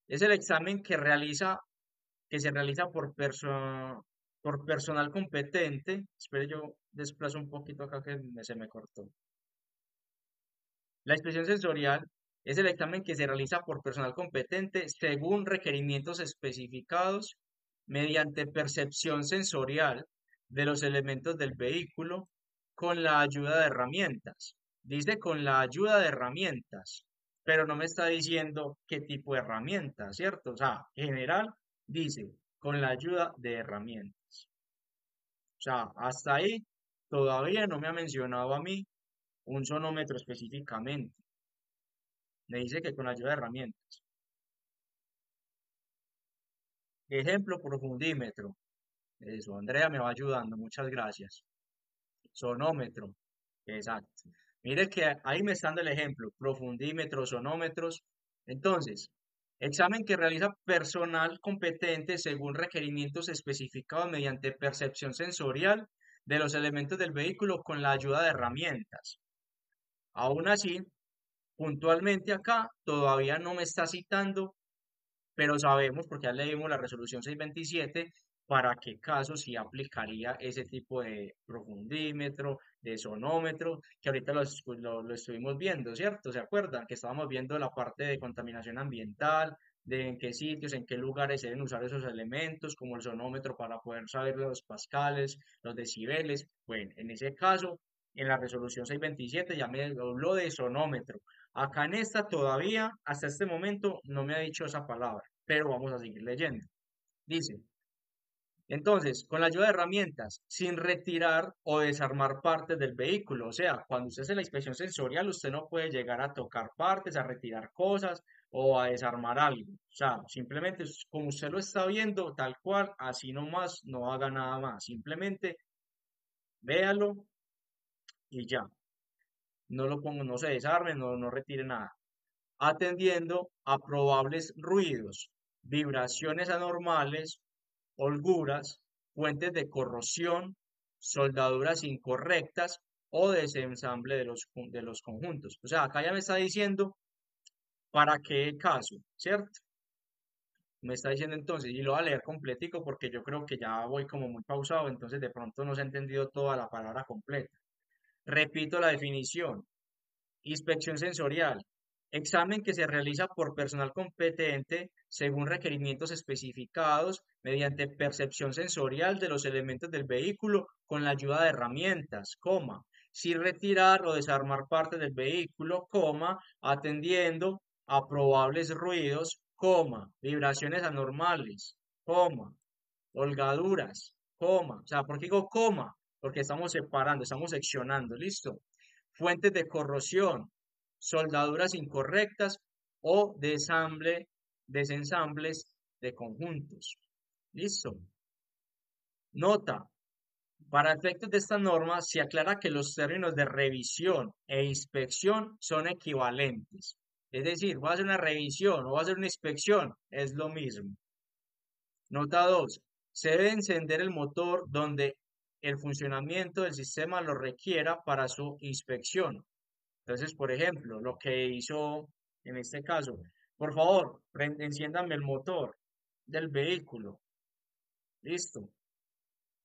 Es el examen que se realiza por personal competente. Espere, yo desplazo un poquito acá que se me cortó. La inspección sensorial es el examen que se realiza por personal competente según requerimientos especificados mediante percepción sensorial de los elementos del vehículo con la ayuda de herramientas. Dice con la ayuda de herramientas, pero no me está diciendo qué tipo de herramientas, ¿cierto? O sea, en general dice con la ayuda de herramientas. O sea, hasta ahí todavía no me ha mencionado a mí un sonómetro específicamente. Me dice que con ayuda de herramientas. Ejemplo, profundímetro. Eso, Andrea me va ayudando. Muchas gracias. Sonómetro. Exacto. Mire que ahí me está dando el ejemplo. Profundímetros, sonómetros. Entonces, Examen que realiza personal competente según requerimientos especificados mediante percepción sensorial de los elementos del vehículo con la ayuda de herramientas. Aún así, puntualmente acá todavía no me está citando, pero sabemos, porque ya leímos la resolución 627, para qué casos sí aplicaría ese tipo de profundímetro, de sonómetro, que ahorita lo estuvimos viendo, ¿cierto? ¿Se acuerdan? Que estábamos viendo la parte de contaminación ambiental, de en qué sitios, en qué lugares deben usar esos elementos, como el sonómetro para poder saber los pascales, los decibeles. Bueno, en ese caso, en la resolución 627 ya me habló de sonómetro. Acá en esta todavía, hasta este momento, no me ha dicho esa palabra, pero vamos a seguir leyendo. Dice, entonces, con la ayuda de herramientas, sin retirar o desarmar partes del vehículo. O sea, cuando usted hace la inspección sensorial, usted no puede llegar a tocar partes, a retirar cosas o a desarmar algo. O sea, simplemente como usted lo está viendo, tal cual, así nomás, no haga nada más. Simplemente véalo y ya. No lo pongo, no se desarme, no retire nada. Atendiendo a probables ruidos, vibraciones anormales, holguras, fuentes de corrosión, soldaduras incorrectas o desensamble de los conjuntos. O sea, acá ya me está diciendo para qué caso, ¿cierto? Me está diciendo entonces, y lo voy a leer completico porque yo creo que ya voy como muy pausado, entonces de pronto no se ha entendido toda la palabra completa. Repito la definición. Inspección sensorial. Examen que se realiza por personal competente según requerimientos especificados mediante percepción sensorial de los elementos del vehículo con la ayuda de herramientas, coma, sin retirar o desarmar partes del vehículo, coma, atendiendo a probables ruidos, coma, vibraciones anormales, coma, holgaduras, coma. O sea, ¿por qué digo coma? Porque estamos separando, estamos seccionando, ¿listo? Fuentes de corrosión, soldaduras incorrectas o desensambles de conjuntos. ¿Listo? Nota. Para efectos de esta norma, se aclara que los términos de revisión e inspección son equivalentes. Es decir, voy a hacer una revisión o voy a hacer una inspección, es lo mismo. Nota 2. Se debe encender el motor donde el funcionamiento del sistema lo requiera para su inspección. Entonces, por ejemplo, lo que hizo en este caso, por favor, enciéndame el motor del vehículo. Listo.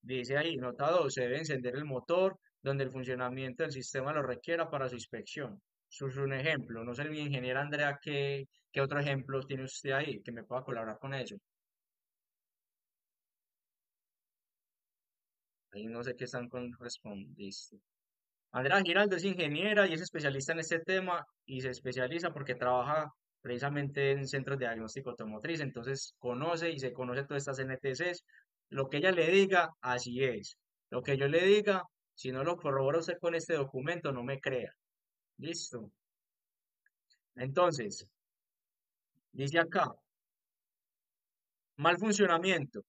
Dice ahí, nota 2, se debe encender el motor donde el funcionamiento del sistema lo requiera para su inspección. Eso es un ejemplo. No sé, mi ingeniera Andrea, qué otro ejemplo tiene usted ahí que me pueda colaborar con eso. Ahí no sé qué están con respondiste. Andrea Giraldo es ingeniera y es especialista en este tema y se especializa porque trabaja precisamente en centros de diagnóstico automotriz, entonces conoce y se conoce todas estas NTCs. Lo que ella le diga, así es. Lo que yo le diga, si no lo corrobora usted con este documento, no me crea. Listo. Entonces, dice acá, mal funcionamiento,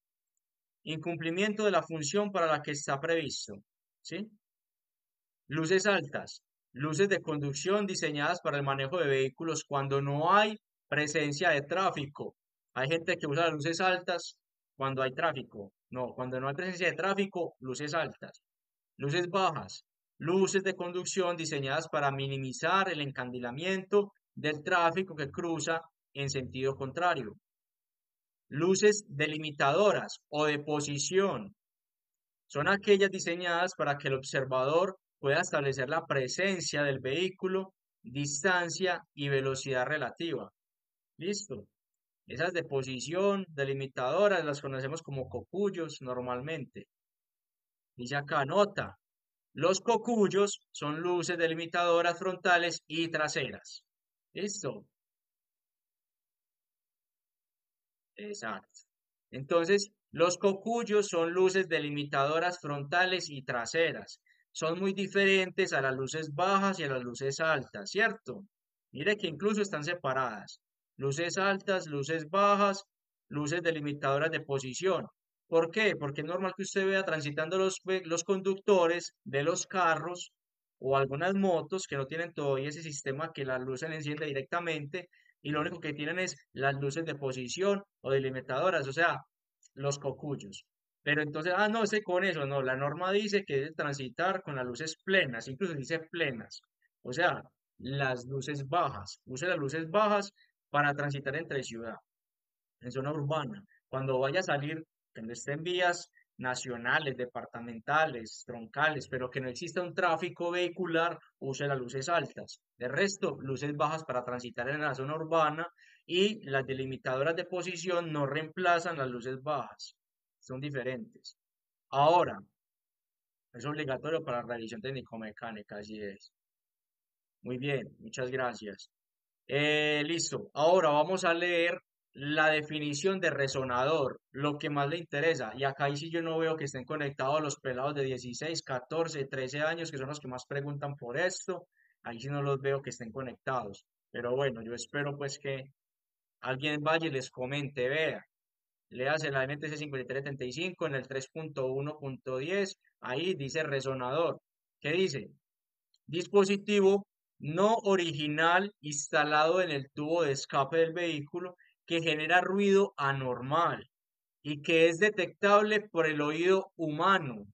incumplimiento de la función para la que está previsto. ¿Sí? Luces altas, luces de conducción diseñadas para el manejo de vehículos cuando no hay presencia de tráfico. Hay gente que usa las luces altas cuando hay tráfico. No, cuando no hay presencia de tráfico, luces altas. Luces bajas, luces de conducción diseñadas para minimizar el encandilamiento del tráfico que cruza en sentido contrario. Luces delimitadoras o de posición son aquellas diseñadas para que el observador pueda establecer la presencia del vehículo, distancia y velocidad relativa. Listo. Esas de posición delimitadoras las conocemos como cocuyos normalmente. Dice acá, nota. Los cocuyos son luces delimitadoras frontales y traseras. Listo. Exacto. Entonces, los cocuyos son luces delimitadoras frontales y traseras. Son muy diferentes a las luces bajas y a las luces altas, ¿cierto? Mire que incluso están separadas. Luces altas, luces bajas, luces delimitadoras de posición. ¿Por qué? Porque es normal que usted vea transitando los conductores de los carros o algunas motos que no tienen todavía ese sistema que la luz se le enciende directamente. y lo único que tienen es las luces de posición o delimitadoras, o sea, los cocuyos. Pero entonces, no, sé con eso, no, la norma dice que debe transitar con las luces plenas, incluso dice plenas, o sea, las luces bajas, use las luces bajas para transitar entre ciudad en zona urbana. Cuando vaya a salir, cuando esté en vías nacionales, departamentales, troncales, pero que no exista un tráfico vehicular, use las luces altas. De resto, luces bajas para transitar en la zona urbana y las delimitadoras de posición no reemplazan las luces bajas. Son diferentes. Ahora, es obligatorio para la revisión técnico-mecánica, así es. Muy bien, muchas gracias. Listo. Ahora vamos a leer la definición de resonador, lo que más le interesa. Y acá ahí sí yo no veo que estén conectados los pelados de 16, 14, 13 años, que son los que más preguntan por esto. Ahí sí no los veo que estén conectados. Pero bueno, yo espero pues que alguien vaya y les comente, vea. Léase la MTC 5375 en el 3.1.10. Ahí dice resonador. ¿Qué dice? Dispositivo no original instalado en el tubo de escape del vehículo que genera ruido anormal y que es detectable por el oído humano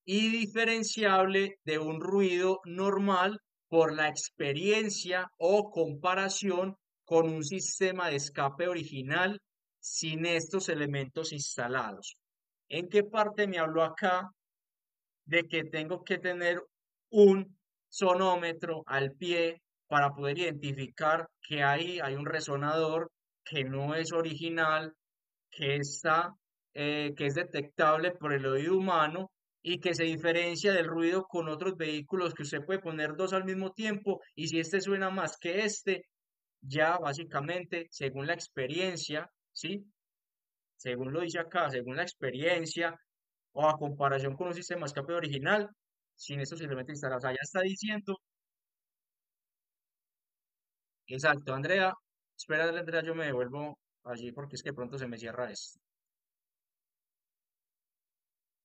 y diferenciable de un ruido normal por la experiencia o comparación con un sistema de escape original sin estos elementos instalados. ¿En qué parte me habló acá de que tengo que tener un sonómetro al pie para poder identificar que ahí hay un resonador que no es original, que está, que es detectable por el oído humano y que se diferencia del ruido con otros vehículos que usted puede poner dos al mismo tiempo y si este suena más que este, ya básicamente, según la experiencia, ¿sí? Según lo dice acá, según la experiencia o a comparación con un sistema de escape original, sin estos elementos instalados. Allá está diciendo, exacto, Andrea, espera, Andrea, yo me devuelvo allí porque es que pronto se me cierra esto.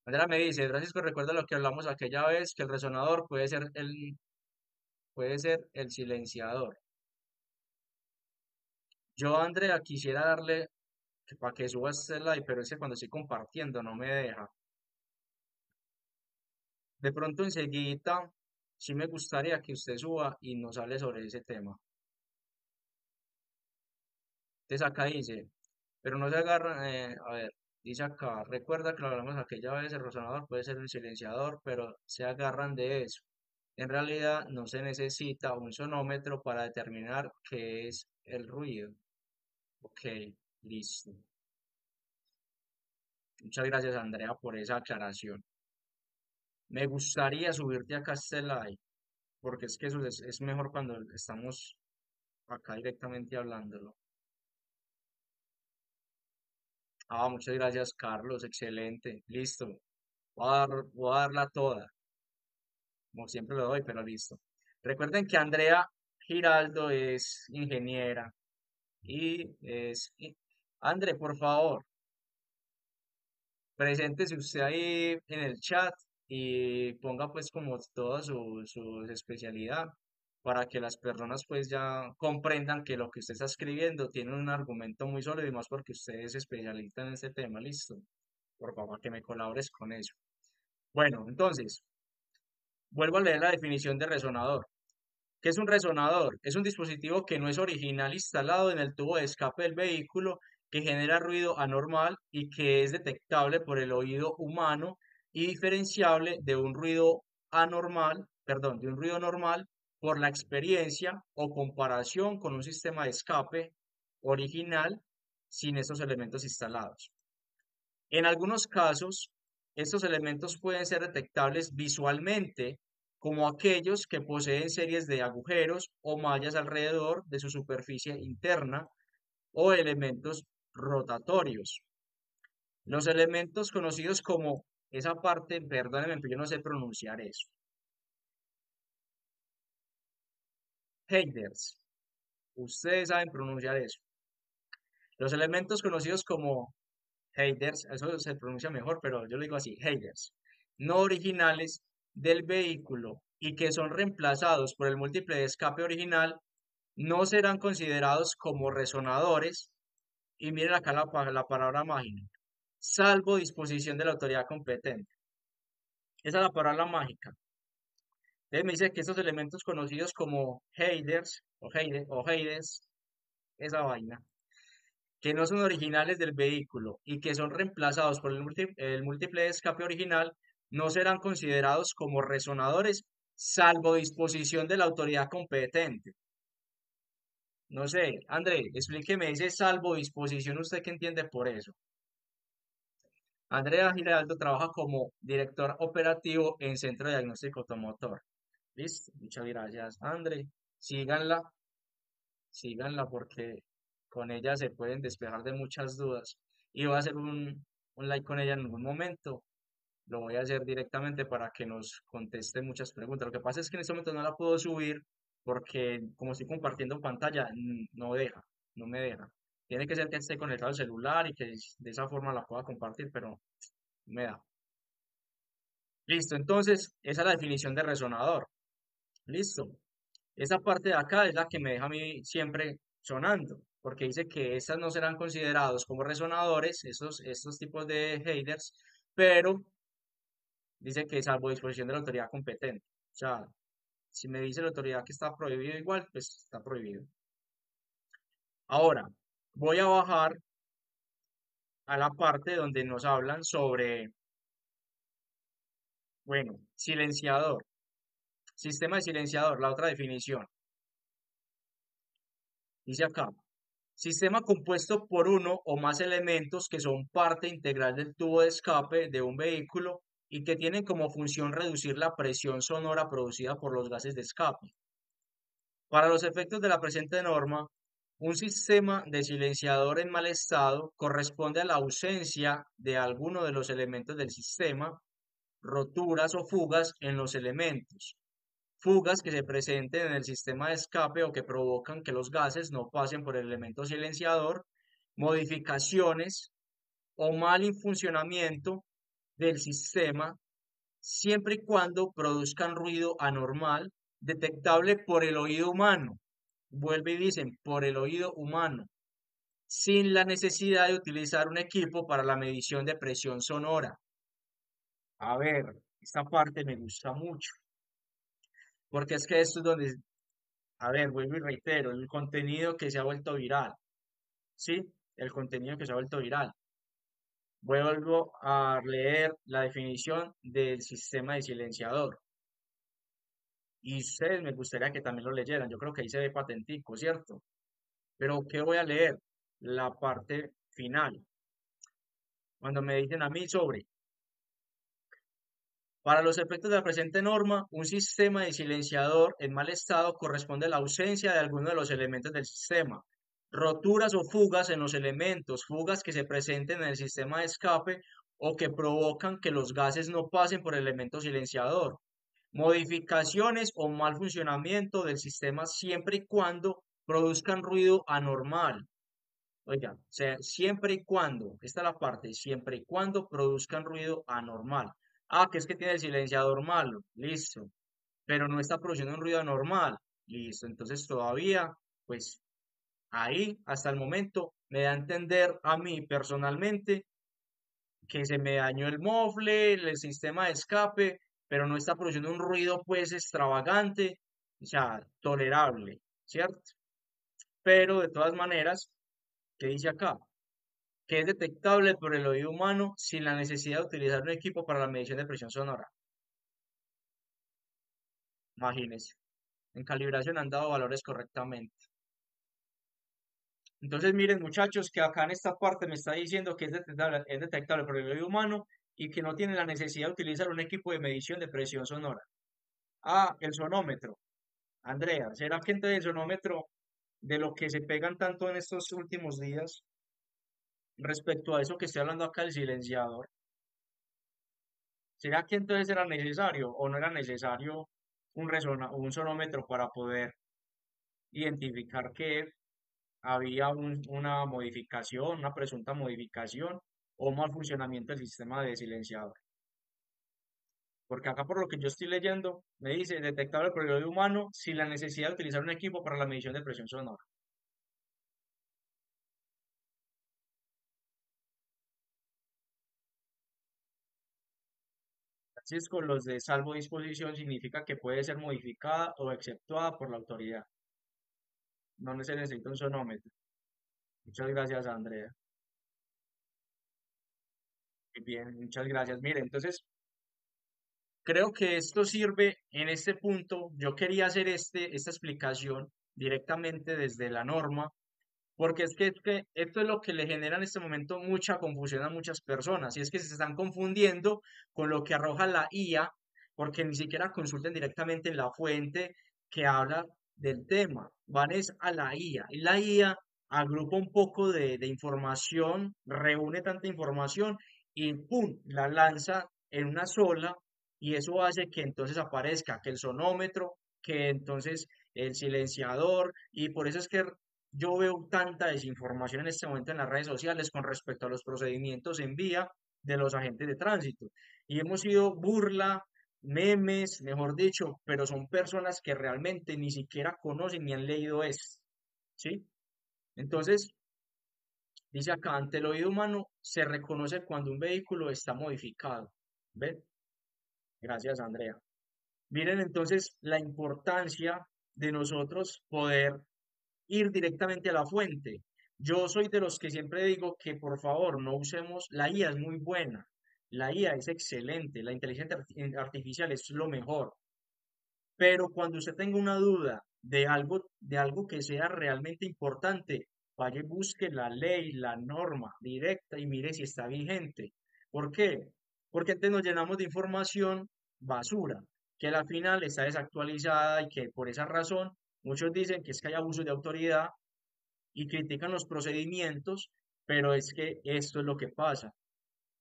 Andrea me dice, Francisco, recuerda lo que hablamos aquella vez, que el resonador puede ser el silenciador. Yo, Andrea, quisiera darle para que suba este like, pero es que cuando estoy compartiendo no me deja. De pronto enseguida, sí me gustaría que usted suba y nos hable sobre ese tema. Entonces acá dice, pero no se agarra, a ver, dice acá, recuerda que lo hablamos aquella vez, el resonador puede ser un silenciador, pero se agarran de eso. En realidad no se necesita un sonómetro para determinar qué es el ruido. Ok, listo. Muchas gracias, Andrea, por esa aclaración. Me gustaría subirte acá a este live, porque es que eso es mejor cuando estamos acá directamente hablándolo. Muchas gracias, Carlos, excelente. Listo. Voy a darla toda. Como siempre lo doy, pero listo. Recuerden que Andrea Giraldo es ingeniera André, por favor, preséntese usted ahí en el chat y ponga pues como toda su especialidad para que las personas pues ya comprendan que lo que usted está escribiendo tiene un argumento muy sólido y más porque usted es especialista en este tema, listo. Por favor, que me colabores con eso. Bueno, entonces, vuelvo a leer la definición de resonador. ¿Qué es un resonador? Es un dispositivo que no es original instalado en el tubo de escape del vehículo, que genera ruido anormal y que es detectable por el oído humano y diferenciable de un ruido anormal, perdón, de un ruido normal por la experiencia o comparación con un sistema de escape original sin estos elementos instalados. En algunos casos, estos elementos pueden ser detectables visualmente, como aquellos que poseen series de agujeros o mallas alrededor de su superficie interna o elementos rotatorios. Los elementos conocidos como esa parte, perdónenme, pero yo no sé pronunciar eso. Headers. Ustedes saben pronunciar eso. Los elementos conocidos como headers, eso se pronuncia mejor, pero yo lo digo así, headers, no originales del vehículo y que son reemplazados por el múltiple de escape original no serán considerados como resonadores, y miren acá la palabra mágica, salvo disposición de la autoridad competente. Esa es la palabra mágica. Entonces me dice que estos elementos conocidos como headers o heides, esa vaina, que no son originales del vehículo y que son reemplazados por el múltiple de escape original, no serán considerados como resonadores, salvo disposición de la autoridad competente. No sé, André, explíqueme ese salvo disposición, ¿usted qué entiende por eso? Andrea Giraldo trabaja como director operativo en Centro de Diagnóstico Automotor. Listo, muchas gracias, André. Síganla, síganla porque con ella se pueden despejar de muchas dudas. Y voy a hacer un like con ella en algún momento. Lo voy a hacer directamente para que nos conteste muchas preguntas. Lo que pasa es que en este momento no la puedo subir porque como estoy compartiendo pantalla, no deja, no me deja. Tiene que ser que esté conectado al celular y que de esa forma la pueda compartir, pero no me da. Listo, entonces esa es la definición de resonador. Listo. Esa parte de acá es la que me deja a mí siempre sonando, porque dice que estas no serán considerados como resonadores, estos tipos de headers, pero dice que salvo disposición de la autoridad competente. O sea, si me dice la autoridad que está prohibido igual, pues está prohibido. Ahora, voy a bajar a la parte donde nos hablan sobre, bueno, silenciador, sistema de silenciador, la otra definición. Dice acá, sistema compuesto por uno o más elementos que son parte integral del tubo de escape de un vehículo y que tienen como función reducir la presión sonora producida por los gases de escape. Para los efectos de la presente norma, un sistema de silenciador en mal estado corresponde a la ausencia de alguno de los elementos del sistema, roturas o fugas en los elementos, fugas que se presenten en el sistema de escape o que provocan que los gases no pasen por el elemento silenciador, modificaciones o mal funcionamiento del sistema siempre y cuando produzcan ruido anormal detectable por el oído humano. Vuelve y dicen, por el oído humano, sin la necesidad de utilizar un equipo para la medición de presión sonora. A ver, esta parte me gusta mucho, porque es que esto es donde, a ver, vuelvo y reitero, el contenido que se ha vuelto viral, ¿sí? El contenido que se ha vuelto viral. Vuelvo a leer la definición del sistema de silenciador. Y ustedes me gustaría que también lo leyeran. Yo creo que ahí se ve patentico, ¿cierto? Pero ¿qué voy a leer? La parte final. Cuando me dicen a mí sobre, para los efectos de la presente norma, un sistema de silenciador en mal estado corresponde a la ausencia de alguno de los elementos del sistema. Roturas o fugas en los elementos, fugas que se presenten en el sistema de escape o que provocan que los gases no pasen por el elemento silenciador. Modificaciones o mal funcionamiento del sistema siempre y cuando produzcan ruido anormal. Oiga, o sea, siempre y cuando, esta es la parte, siempre y cuando produzcan ruido anormal. Ah, que es que tiene el silenciador malo, listo, pero no está produciendo un ruido anormal, listo. Entonces todavía, pues ahí, hasta el momento, me da a entender a mí personalmente que se me dañó el mofle, el sistema de escape, pero no está produciendo un ruido pues extravagante, o sea, tolerable, ¿cierto? Pero de todas maneras, ¿qué dice acá? Que es detectable por el oído humano sin la necesidad de utilizar un equipo para la medición de presión sonora. Imagínense, en calibración han dado valores correctamente. Entonces, miren, muchachos, que acá en esta parte me está diciendo que es detectable por el oído humano y que no tiene la necesidad de utilizar un equipo de medición de presión sonora. Ah, el sonómetro. Andrea, ¿será que entonces el sonómetro de lo que se pegan tanto en estos últimos días respecto a eso que estoy hablando acá del silenciador? ¿Será que entonces era necesario o no era necesario un sonómetro para poder identificar que había una modificación, una presunta modificación o mal funcionamiento del sistema de silenciador? Porque acá por lo que yo estoy leyendo, me dice detectable por el oído humano sin la necesidad de utilizar un equipo para la medición de presión sonora. Así es, con los de salvo disposición significa que puede ser modificada o exceptuada por la autoridad. No se necesita un sonómetro. Muchas gracias, Andrea. Muy bien, muchas gracias. Mire, entonces creo que esto sirve en este punto. Yo quería hacer esta explicación directamente desde la norma, porque es que esto es lo que le genera en este momento mucha confusión a muchas personas, y es que se están confundiendo con lo que arroja la IA, porque ni siquiera consultan directamente en la fuente que habla del tema, van es a la IA, y la IA agrupa un poco de información, reúne tanta información y ¡pum! La lanza en una sola, y eso hace que entonces aparezca que el sonómetro, que entonces el silenciador, y por eso es que yo veo tanta desinformación en este momento en las redes sociales con respecto a los procedimientos en vía de los agentes de tránsito. Y hemos sido burla, memes, mejor dicho, pero son personas que realmente ni siquiera conocen ni han leído esto, ¿sí? Entonces, dice acá, ante el oído humano se reconoce cuando un vehículo está modificado. ¿Ven? Gracias, Andrea. Miren entonces la importancia de nosotros poder ir directamente a la fuente. Yo soy de los que siempre digo que por favor no usemos, la IA es muy buena, la IA es excelente, la inteligencia artificial es lo mejor, pero cuando usted tenga una duda de algo que sea realmente importante, vaya y busque la ley, la norma directa y mire si está vigente. ¿Por qué? Porque antes nos llenamos de información basura, que al final está desactualizada y que por esa razón muchos dicen que es que hay abuso de autoridad y critican los procedimientos, pero es que esto es lo que pasa.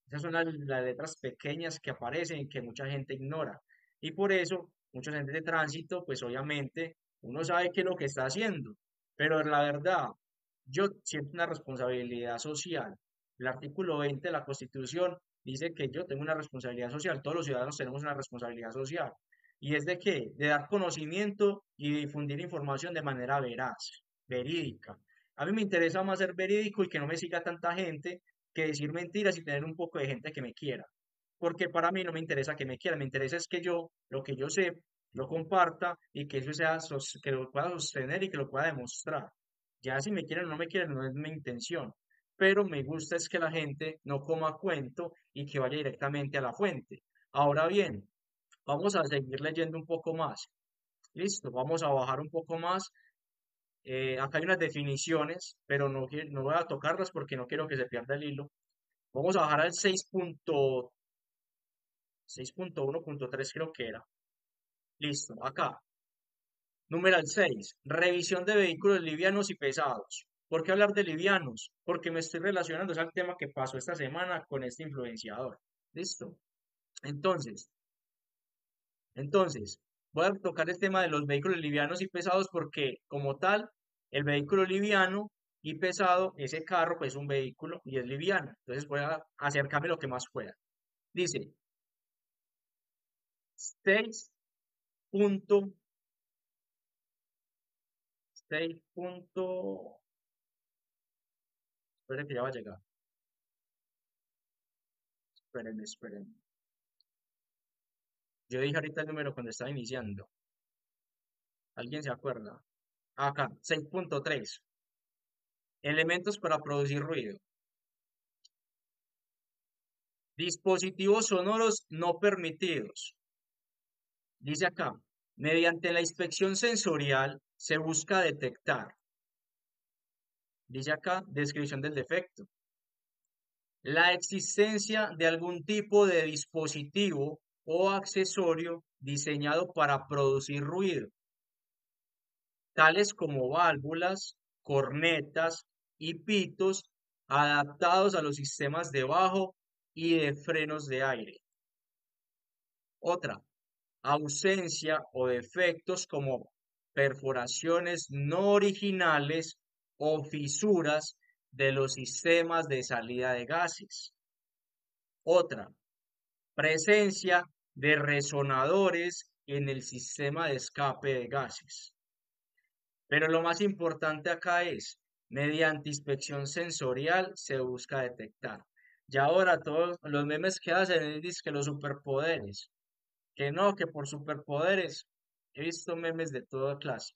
Esas son las letras pequeñas que aparecen y que mucha gente ignora. Y por eso, mucha gente de tránsito, pues obviamente uno sabe qué es lo que está haciendo, pero la verdad, yo siento una responsabilidad social. El artículo 20 de la Constitución dice que yo tengo una responsabilidad social, todos los ciudadanos tenemos una responsabilidad social. ¿Y es de qué? De dar conocimiento y difundir información de manera veraz, verídica. A mí me interesa más ser verídico y que no me siga tanta gente que decir mentiras y tener un poco de gente que me quiera. Porque para mí no me interesa que me quiera, me interesa es que yo, lo que yo sé, lo comparta y que eso sea, que lo pueda sostener y que lo pueda demostrar. Ya si me quieren o no me quieren, no es mi intención. Pero me gusta es que la gente no coma cuento y que vaya directamente a la fuente. Ahora bien, vamos a seguir leyendo un poco más. Listo, vamos a bajar un poco más. Acá hay unas definiciones, pero no, no voy a tocarlas porque no quiero que se pierda el hilo. Vamos a bajar al 6.1.3 creo que era. Listo, acá. Numeral 6. Revisión de vehículos livianos y pesados. ¿Por qué hablar de livianos? Porque me estoy relacionando al tema que pasó esta semana con este influenciador. Listo. Entonces, entonces, voy a tocar el tema de los vehículos livianos y pesados porque, como tal, el vehículo liviano y pesado, ese carro, pues es un vehículo y es liviano. Entonces voy a acercarme lo que más pueda. Dice, 6.6. Esperen que ya va a llegar. Esperen. Yo dije ahorita el número cuando estaba iniciando. ¿Alguien se acuerda? Acá, 6.3. Elementos para producir ruido. Dispositivos sonoros no permitidos. Dice acá, mediante la inspección sensorial se busca detectar. Dice acá, descripción del defecto. La existencia de algún tipo de dispositivo o accesorio diseñado para producir ruido, tales como válvulas, cornetas y pitos adaptados a los sistemas de bajo y de frenos de aire. Otra, ausencia o defectos como perforaciones no originales o fisuras de los sistemas de salida de gases. Otra, presencia de resonadores en el sistema de escape de gases. Pero lo más importante acá es, mediante inspección sensorial se busca detectar. Y ahora todos los memes que hacen es que los superpoderes, que no, que por superpoderes, he visto memes de toda clase.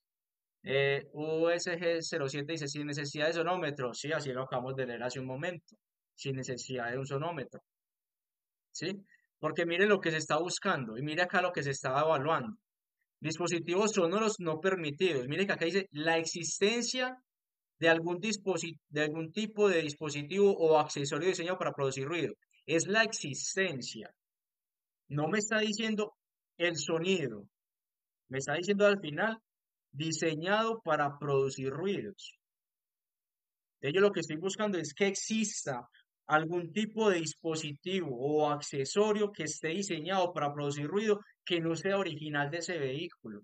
USG 07 dice, sin necesidad de sonómetro, sí, así lo acabamos de leer hace un momento, sin necesidad de un sonómetro, ¿sí? Porque mire lo que se está buscando y mire acá lo que se está evaluando. Dispositivos sonoros no permitidos. Mire que acá dice la existencia de de algún tipo de dispositivo o accesorio diseñado para producir ruido. Es la existencia. No me está diciendo el sonido. Me está diciendo al final diseñado para producir ruidos. Yo lo que estoy buscando es que exista algún tipo de dispositivo o accesorio que esté diseñado para producir ruido que no sea original de ese vehículo.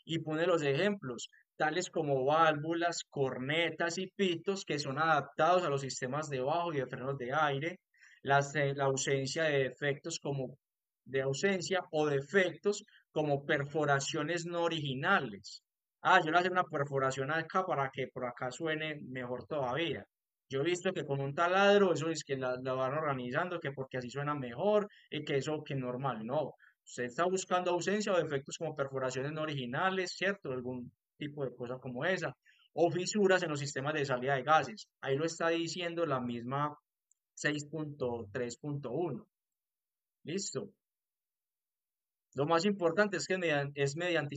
Y pone los ejemplos, tales como válvulas, cornetas y pitos que son adaptados a los sistemas de bajo y de frenos de aire, la ausencia de defectos como de ausencia o defectos como perforaciones no originales. Ah, yo le voy a hacer una perforación acá para que por acá suene mejor todavía. Yo he visto que con un taladro eso es que la van organizando, que porque así suena mejor y que eso que normal. No, usted está buscando ausencia o defectos como perforaciones no originales, ¿cierto? Algún tipo de cosa como esa. O fisuras en los sistemas de salida de gases. Ahí lo está diciendo la misma 6.3.1. Listo. Lo más importante es que es mediante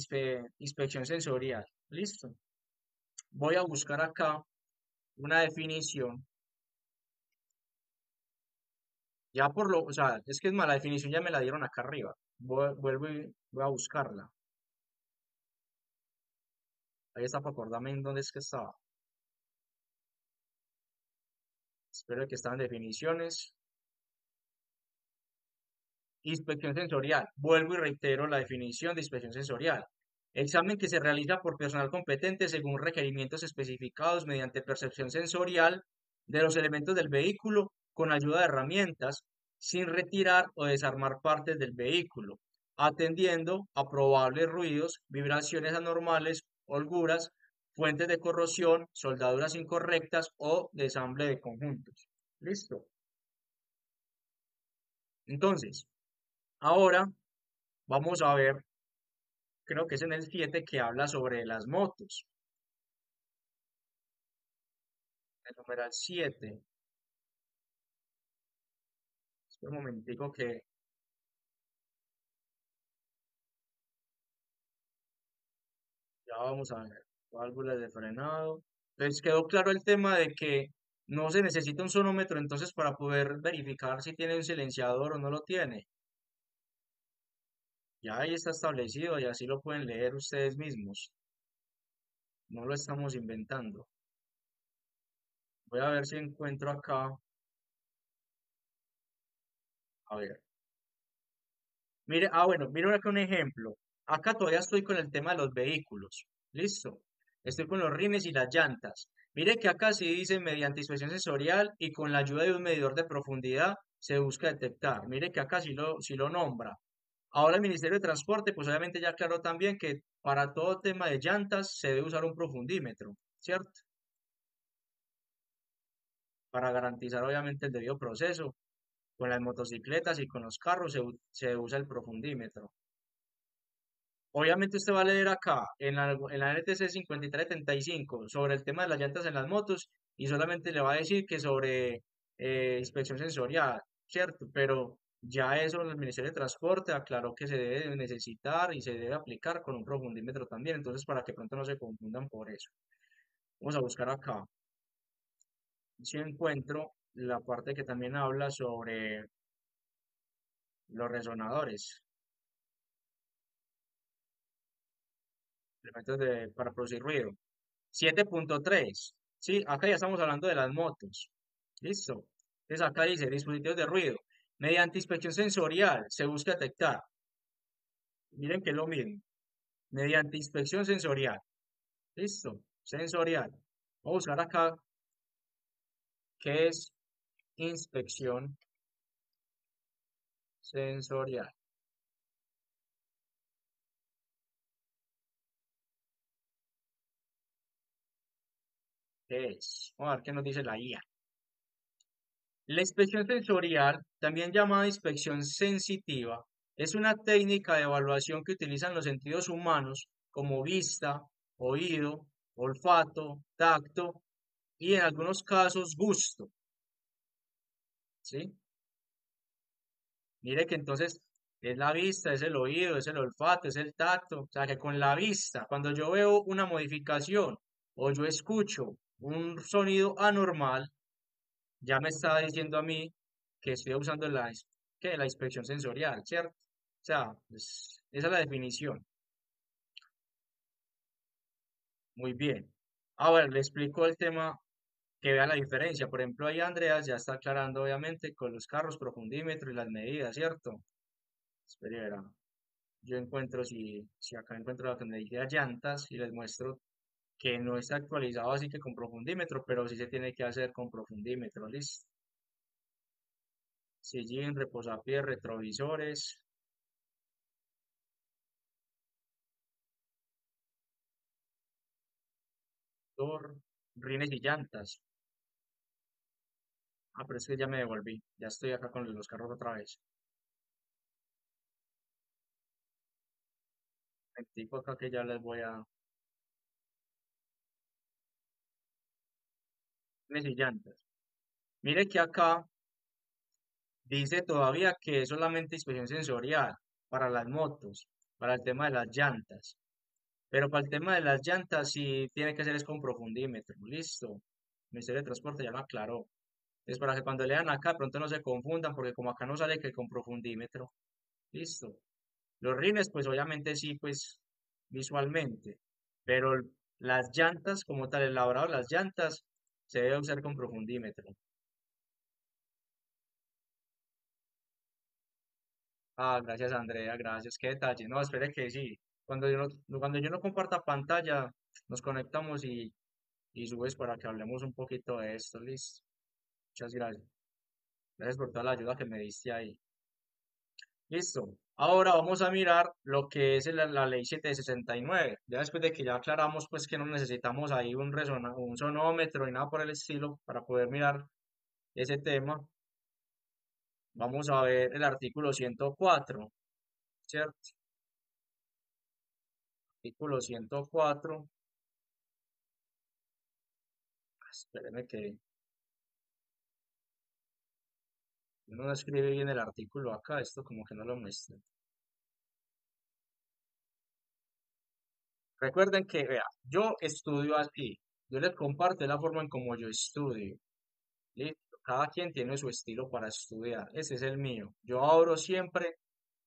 inspección sensorial. Listo. Voy a buscar acá una definición. Ya por lo, o sea, es que es mala definición, ya me la dieron acá arriba. Vuelvo y voy a buscarla. Ahí está para acordarme en dónde es que estaba. Espero que están definiciones. Inspección sensorial. Vuelvo y reitero la definición de inspección sensorial. Examen que se realiza por personal competente según requerimientos especificados mediante percepción sensorial de los elementos del vehículo con ayuda de herramientas, sin retirar o desarmar partes del vehículo, atendiendo a probables ruidos, vibraciones anormales, holguras, fuentes de corrosión, soldaduras incorrectas o desamble de conjuntos. Listo. Entonces, ahora vamos a ver, creo que es en el 7 que habla sobre las motos. El numeral 7. Espera un momentico que ya vamos a ver. Válvulas de frenado. Entonces quedó claro el tema de que no se necesita un sonómetro entonces para poder verificar si tiene un silenciador o no lo tiene. Ya ahí está establecido y así lo pueden leer ustedes mismos. No lo estamos inventando. Voy a ver si encuentro acá. A ver. Mire, bueno, mire acá un ejemplo. Acá todavía estoy con el tema de los vehículos. Listo. Estoy con los rines y las llantas. Mire que acá sí dice mediante inspección sensorial y con la ayuda de un medidor de profundidad se busca detectar. Mire que acá sí lo nombra. Ahora el Ministerio de Transporte, pues obviamente ya aclaró también que para todo tema de llantas se debe usar un profundímetro, ¿cierto? Para garantizar obviamente el debido proceso. Con las motocicletas y con los carros se usa el profundímetro. Obviamente usted va a leer acá en la NTC 5375 sobre el tema de las llantas en las motos y solamente le va a decir que sobre inspección sensorial, ¿cierto? Pero ya eso el Ministerio de Transporte aclaró que se debe necesitar y se debe aplicar con un profundímetro también, entonces para que pronto no se confundan por eso. Vamos a buscar acá. Si encuentro la parte que también habla sobre los resonadores, elementos para producir ruido. 7.3. Sí, acá ya estamos hablando de las motos. Listo. Entonces acá dice dispositivos de ruido. Mediante inspección sensorial se busca detectar. Miren que es lo mismo. Mediante inspección sensorial. Listo. Sensorial. Vamos a buscar acá qué es inspección sensorial. ¿Qué es? Vamos a ver qué nos dice la IA. La inspección sensorial, también llamada inspección sensitiva, es una técnica de evaluación que utilizan los sentidos humanos como vista, oído, olfato, tacto y en algunos casos gusto, ¿sí? Mire que entonces es la vista, es el oído, es el olfato, es el tacto. O sea que con la vista, cuando yo veo una modificación o yo escucho un sonido anormal, ya me está diciendo a mí que estoy usando la inspección sensorial, ¿cierto? O sea, esa es la definición. Muy bien. Ahora le explico el tema que vea la diferencia. Por ejemplo, ahí Andreas ya está aclarando obviamente con los carros profundímetro y las medidas, ¿cierto? Espera, verá. Yo encuentro, si acá encuentro la que me dice a llantas y les muestro que no está actualizado así que con profundímetro, pero sí se tiene que hacer con profundímetro, listo. Sillín, reposapiés, retrovisores, door, rines y llantas. Ah, pero es que ya me devolví, ya estoy acá con los carros otra vez. El tipo acá que ya les voy a... Rines y llantas. Mire que acá dice todavía que es solamente inspección sensorial para las motos, para el tema de las llantas. Pero para el tema de las llantas sí tiene que ser es con profundímetro. Listo. El Ministerio de Transporte ya lo aclaró. Es para que cuando lean acá pronto no se confundan, porque como acá no sale que con profundímetro. Listo. Los rines, pues obviamente sí, pues visualmente. Pero las llantas, como tal, el elaborado de las llantas, se debe usar con profundímetro. Ah, gracias Andrea, gracias. Qué detalle. No, espere que sí. Cuando yo no comparta pantalla, nos conectamos y subes para que hablemos un poquito de esto, listo. Muchas gracias. Gracias por toda la ayuda que me diste ahí. Listo. Ahora vamos a mirar lo que es la ley 769. Ya después de que ya aclaramos pues que no necesitamos ahí un sonómetro y nada por el estilo para poder mirar ese tema, vamos a ver el artículo 104, ¿cierto? Artículo 104. Espérenme que uno no escribe bien el artículo acá, esto como que no lo muestra. Recuerden que, vea, yo estudio así, yo les comparto la forma en como yo estudio. Listo, cada quien tiene su estilo para estudiar, ese es el mío. Yo abro siempre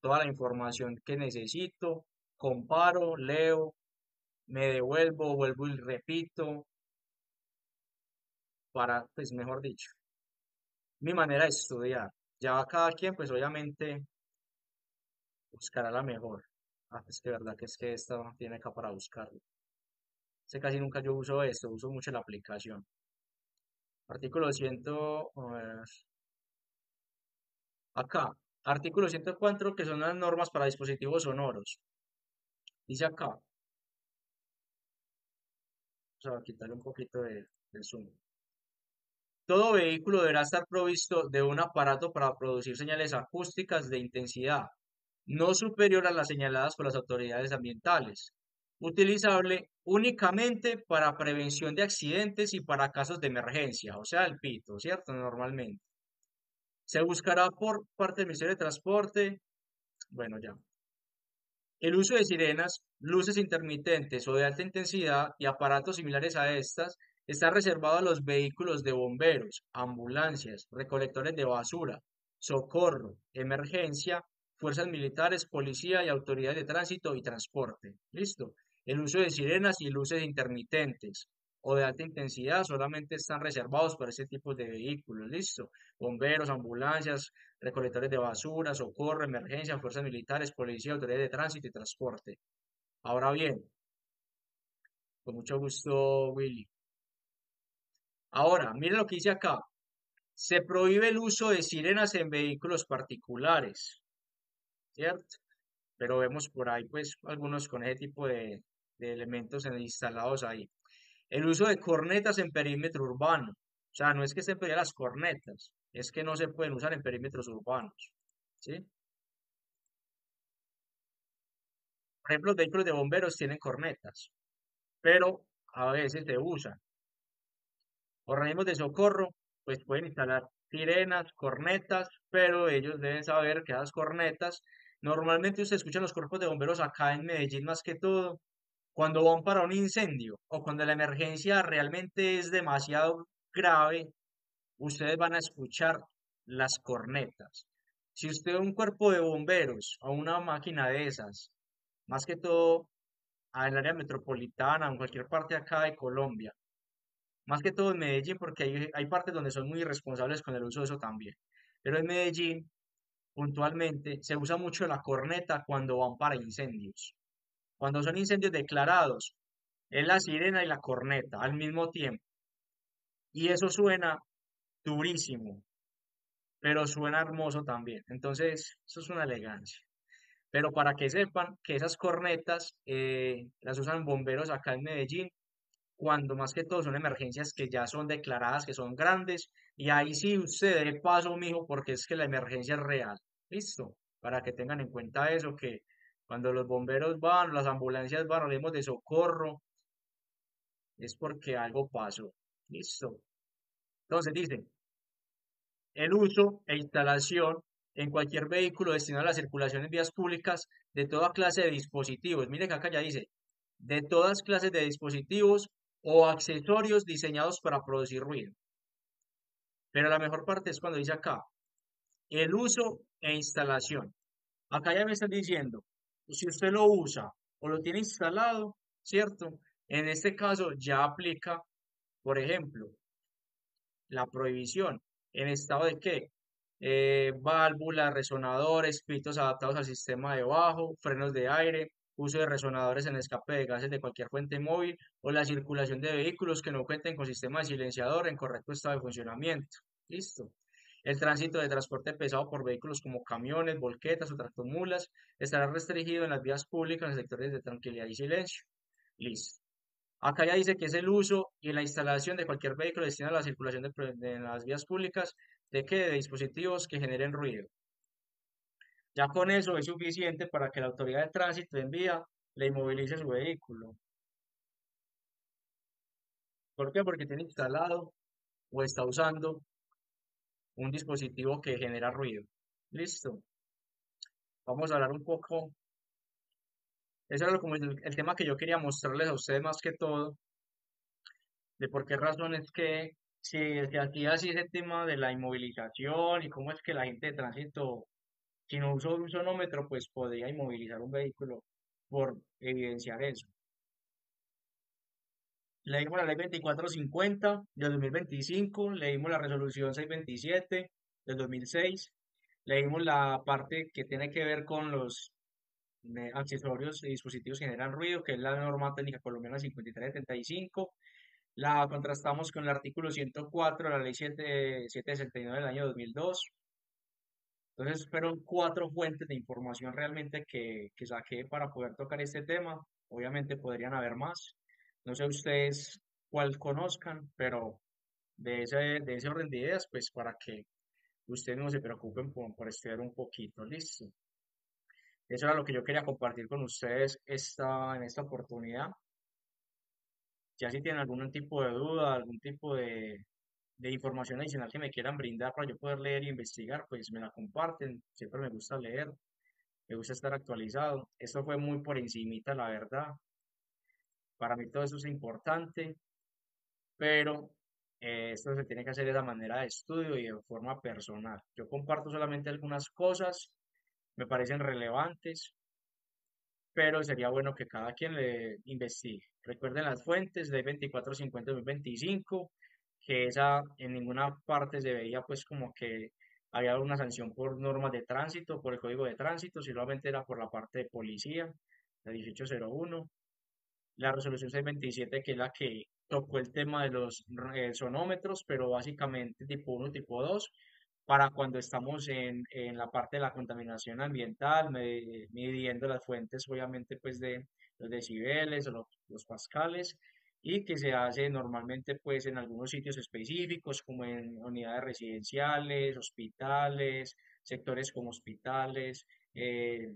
toda la información que necesito, comparo, leo, me devuelvo, vuelvo y repito, para, pues mejor dicho, mi manera de estudiar. Ya cada quien, pues obviamente, buscará la mejor. Ah, es que verdad que es que esta no tiene acá para buscarlo. Sé casi nunca yo uso esto, uso mucho la aplicación. Artículo 100, a ver, acá, artículo 104 que son las normas para dispositivos sonoros. Dice acá, vamos a quitarle un poquito del zoom. Todo vehículo deberá estar provisto de un aparato para producir señales acústicas de intensidad no superior a las señaladas por las autoridades ambientales, utilizable únicamente para prevención de accidentes y para casos de emergencia, o sea, el pito, ¿cierto? Normalmente. Se buscará por parte del Ministerio de Transporte, bueno, ya. El uso de sirenas, luces intermitentes o de alta intensidad y aparatos similares a estas está reservado a los vehículos de bomberos, ambulancias, recolectores de basura, socorro, emergencia, fuerzas militares, policía y autoridades de tránsito y transporte. ¿Listo? El uso de sirenas y luces intermitentes o de alta intensidad solamente están reservados para este tipo de vehículos. ¿Listo? Bomberos, ambulancias, recolectores de basura, socorro, emergencia, fuerzas militares, policía, autoridades de tránsito y transporte. Ahora bien, con mucho gusto, Willy. Ahora, miren lo que dice acá. Se prohíbe el uso de sirenas en vehículos particulares, ¿cierto? Pero vemos por ahí, pues, algunos con ese tipo de elementos instalados ahí. El uso de cornetas en perímetro urbano. O sea, no es que estén prohibidas las cornetas, es que no se pueden usar en perímetros urbanos. ¿Sí? Por ejemplo, los vehículos de bomberos tienen cornetas, pero a veces se usan. Organismos de socorro, pues pueden instalar sirenas, cornetas, pero ellos deben saber que esas cornetas, normalmente usted escucha los cuerpos de bomberos acá en Medellín más que todo, cuando van para un incendio o cuando la emergencia realmente es demasiado grave, ustedes van a escuchar las cornetas. Si usted ve un cuerpo de bomberos o una máquina de esas, más que todo al área metropolitana o en cualquier parte acá de Colombia, más que todo en Medellín, porque hay partes donde son muy irresponsables con el uso de eso también. Pero en Medellín, puntualmente, se usa mucho la corneta cuando van para incendios. Cuando son incendios declarados, es la sirena y la corneta al mismo tiempo. Y eso suena durísimo, pero suena hermoso también. Entonces, eso es una elegancia. Pero para que sepan que esas cornetas las usan bomberos acá en Medellín cuando más que todo son emergencias que ya son declaradas, que son grandes, y ahí sí usted dé paso, mijo, porque es que la emergencia es real. ¿Listo? Para que tengan en cuenta eso, que cuando los bomberos van, las ambulancias van, hablemos de socorro, es porque algo pasó. ¿Listo? Entonces dicen, el uso e instalación en cualquier vehículo destinado a la circulación en vías públicas de toda clase de dispositivos. Mire que acá ya dice, de todas clases de dispositivos o accesorios diseñados para producir ruido. Pero la mejor parte es cuando dice acá, el uso e instalación. Acá ya me están diciendo, si usted lo usa o lo tiene instalado, ¿cierto? En este caso ya aplica, por ejemplo, la prohibición. ¿En estado de qué? Válvulas, resonadores, pitos adaptados al sistema de bajo, frenos de aire, uso de resonadores en escape de gases de cualquier fuente móvil o la circulación de vehículos que no cuenten con sistema de silenciador en correcto estado de funcionamiento. Listo. El tránsito de transporte pesado por vehículos como camiones, volquetas o tractomulas estará restringido en las vías públicas en sectores de tranquilidad y silencio. Listo. Acá ya dice que es el uso y la instalación de cualquier vehículo destinado a la circulación de las vías públicas de que de dispositivos que generen ruido. Ya con eso es suficiente para que la autoridad de tránsito en vía le inmovilice su vehículo. ¿Por qué? Porque tiene instalado o está usando un dispositivo que genera ruido. Listo. Vamos a hablar un poco. Ese era como el tema que yo quería mostrarles a ustedes más que todo, de por qué razón es que se hacía así ese tema de la inmovilización y cómo es que la gente de tránsito, si no usó un sonómetro, pues podría inmovilizar un vehículo por evidenciar eso. Leímos la ley 2450 del 2025, leímos la resolución 627 del 2006, leímos la parte que tiene que ver con los accesorios y dispositivos que generan ruido, que es la norma técnica colombiana 5375. La contrastamos con el artículo 104 de la ley 769 del año 2002. Entonces fueron cuatro fuentes de información realmente que saqué para poder tocar este tema. Obviamente podrían haber más. No sé ustedes cuál conozcan, pero de ese orden de ideas, pues para que ustedes no se preocupen por estudiar un poquito. Listo. Eso era lo que yo quería compartir con ustedes en esta oportunidad. Ya si tienen algún tipo de duda, algún tipo de información adicional que me quieran brindar para yo poder leer e investigar, pues me la comparten. Siempre me gusta leer, me gusta estar actualizado. Esto fue muy por encimita, la verdad. Para mí todo eso es importante, pero esto se tiene que hacer de la manera de estudio y de forma personal. Yo comparto solamente algunas cosas, me parecen relevantes, pero sería bueno que cada quien le investigue. Recuerden las fuentes, ley 2450-2025, que esa en ninguna parte se veía pues como que había una sanción por normas de tránsito, por el código de tránsito, solamente era por la parte de policía, la 1801, la resolución 627, que es la que tocó el tema de los sonómetros, pero básicamente tipo uno tipo 2 para cuando estamos en la parte de la contaminación ambiental, midiendo las fuentes, obviamente, pues de los decibeles o los pascales, y que se hace normalmente pues en algunos sitios específicos como en unidades residenciales, hospitales, sectores como hospitales, eh,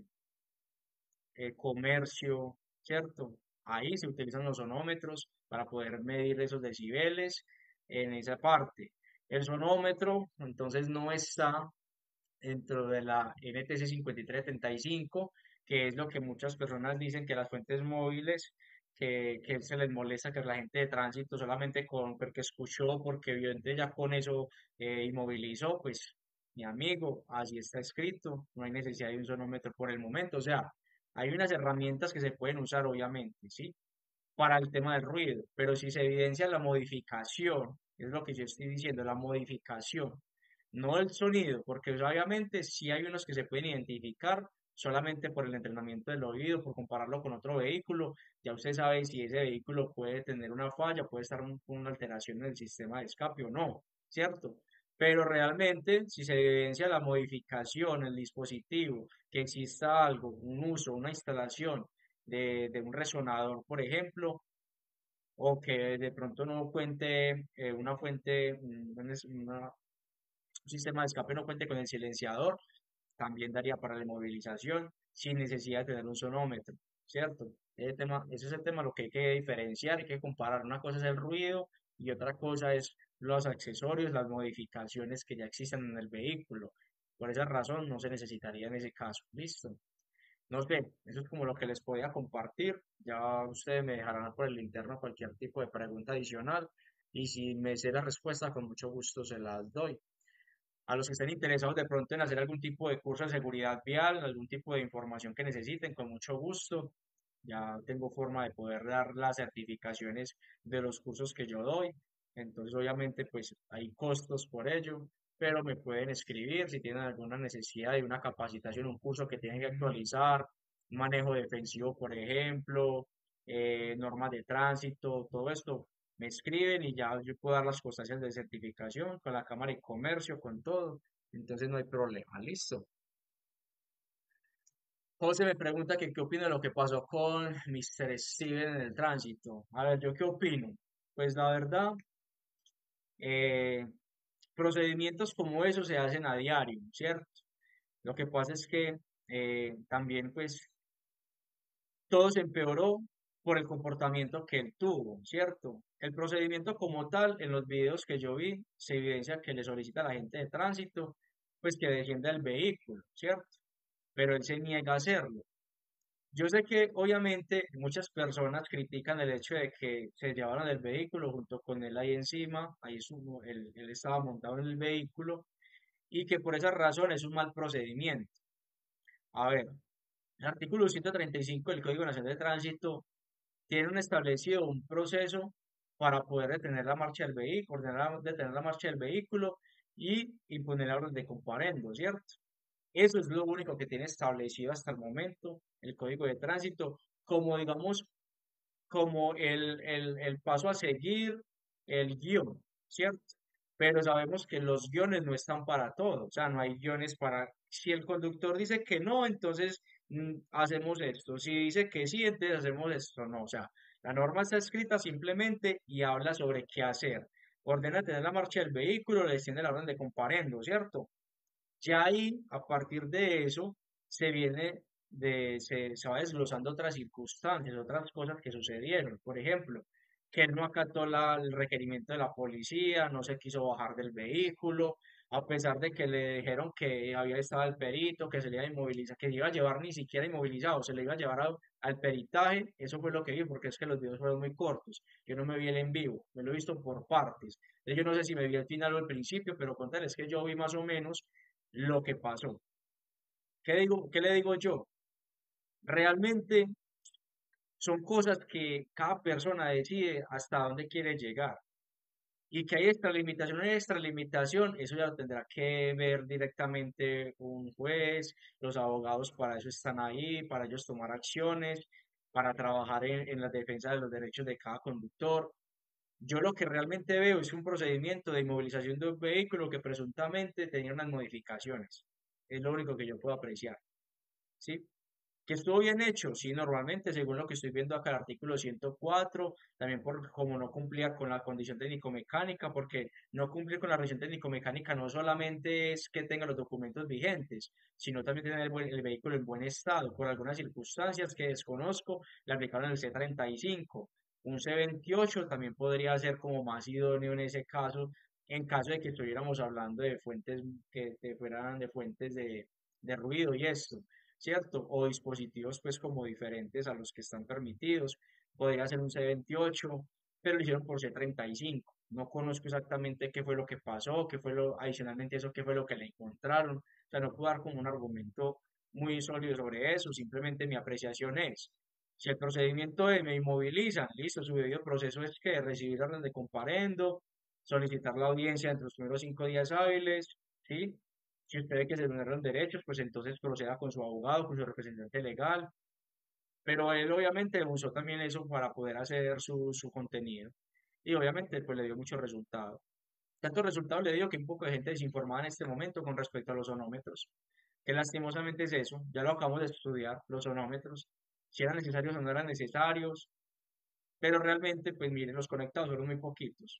comercio, ¿cierto? Ahí se utilizan los sonómetros para poder medir esos decibeles en esa parte. El sonómetro entonces no está dentro de la NTC 5375, que es lo que muchas personas dicen que las fuentes móviles, que se les molesta que la gente de tránsito solamente con porque escuchó, porque vio, entonces ya con eso inmovilizó, pues mi amigo, así está escrito, no hay necesidad de un sonómetro por el momento, o sea, hay unas herramientas que se pueden usar, obviamente, ¿sí? Para el tema del ruido, pero si se evidencia la modificación, es lo que yo estoy diciendo, la modificación, no el sonido, porque obviamente sí hay unos que se pueden identificar solamente por el entrenamiento del oído, por compararlo con otro vehículo, ya usted sabe si ese vehículo puede tener una falla, puede estar con una alteración en el sistema de escape o no, ¿cierto? Pero realmente, si se evidencia la modificación, el dispositivo, que exista algo, un uso, una instalación de un resonador, por ejemplo, o que de pronto no cuente una fuente, un sistema de escape no cuente con el silenciador, también daría para la inmovilización sin necesidad de tener un sonómetro, ¿cierto? Ese es el tema, lo que hay que diferenciar, hay que comparar. Una cosa es el ruido y otra cosa es los accesorios, las modificaciones que ya existen en el vehículo. Por esa razón no se necesitaría en ese caso. ¿Listo? No sé, eso es como lo que les podía compartir. Ya ustedes me dejarán por el interno cualquier tipo de pregunta adicional y si me sé la respuesta, con mucho gusto se las doy. A los que estén interesados de pronto en hacer algún tipo de curso de seguridad vial, algún tipo de información que necesiten, con mucho gusto. Ya tengo forma de poder dar las certificaciones de los cursos que yo doy. Entonces, obviamente, pues hay costos por ello, pero me pueden escribir si tienen alguna necesidad de una capacitación, un curso que tienen que actualizar, manejo defensivo, por ejemplo, normas de tránsito, todo esto me escriben y ya yo puedo dar las constancias de certificación con la Cámara de Comercio, con todo. Entonces no hay problema, listo. José me pregunta que qué opino de lo que pasó con Mr. Steven en el tránsito. A ver, ¿yo qué opino? Pues la verdad, eh, procedimientos como esos se hacen a diario, ¿cierto? Lo que pasa es que también pues todo se empeoró por el comportamiento que él tuvo, ¿cierto? El procedimiento como tal, en los videos que yo vi, se evidencia que le solicita a la gente de tránsito, pues que defienda el vehículo, ¿cierto? Pero él se niega a hacerlo. Yo sé que obviamente muchas personas critican el hecho de que se llevaron el vehículo junto con él ahí encima, él estaba montado en el vehículo y que por esa razón es un mal procedimiento. A ver, el artículo 135 del Código Nacional de Tránsito tienen establecido un proceso para poder detener la marcha del vehículo, detener la marcha del vehículo y imponer la orden de comparendo, ¿cierto? Eso es lo único que tiene establecido hasta el momento el Código de Tránsito, como digamos, como el paso a seguir, el guión, ¿cierto? Pero sabemos que los guiones no están para todo, o sea, no hay guiones para, si el conductor dice que no, entonces hacemos esto, si dice que sí, entonces hacemos esto, no, o sea, la norma está escrita simplemente y habla sobre qué hacer. Ordena tener la marcha del vehículo, le extiende la orden de comparendo, ¿cierto? Ya ahí, a partir de eso, se va desglosando otras circunstancias, otras cosas que sucedieron. Por ejemplo, que él no acató el requerimiento de la policía, no se quiso bajar del vehículo, a pesar de que le dijeron que había estado el perito, que se le iba a inmovilizar, que se iba a llevar ni siquiera inmovilizado, se le iba a llevar al peritaje. Eso fue lo que vi, porque es que los videos fueron muy cortos. Yo no me vi el en vivo, me lo he visto por partes. Yo no sé si me vi el final o el principio, pero contarles que yo vi más o menos lo que pasó. ¿Qué digo? ¿Qué le digo yo? Realmente son cosas que cada persona decide hasta dónde quiere llegar. Y que hay extralimitación, eso ya lo tendrá que ver directamente un juez, los abogados para eso están ahí, para ellos tomar acciones, para trabajar en la defensa de los derechos de cada conductor. Yo lo que realmente veo es un procedimiento de inmovilización de un vehículo que presuntamente tenía unas modificaciones. Es lo único que yo puedo apreciar, ¿sí? Que estuvo bien hecho, sí, normalmente, según lo que estoy viendo acá, el artículo 104, también por como no cumplía con la condición técnico-mecánica, porque no cumplir con la condición técnico-mecánica no solamente es que tenga los documentos vigentes, sino también tener el vehículo en buen estado. Por algunas circunstancias que desconozco, le aplicaron el C35. Un C28 también podría ser como más idóneo en ese caso, en caso de que estuviéramos hablando de fuentes fueran de fuentes de ruido y esto. ¿Cierto? O dispositivos pues como diferentes a los que están permitidos. Podría ser un C28, pero lo hicieron por C35. No conozco exactamente qué fue lo que pasó, qué fue lo, adicionalmente eso, qué fue lo que le encontraron. O sea, no puedo dar como un argumento muy sólido sobre eso, simplemente mi apreciación es, si el procedimiento es me inmovilizan, listo, su debido proceso es que recibir orden de comparendo, solicitar la audiencia entre los primeros 5 días hábiles, ¿sí? Si usted ve que se vulneran derechos, pues entonces proceda con su abogado, con su representante legal. Pero él obviamente usó también eso para poder hacer su contenido. Y obviamente pues le dio mucho resultado. Tanto resultado le dio que un poco de gente desinformada en este momento con respecto a los sonómetros. Que lastimosamente es eso. Ya lo acabamos de estudiar, los sonómetros. Si eran necesarios o no eran necesarios. Pero realmente, pues miren, los conectados fueron muy poquitos.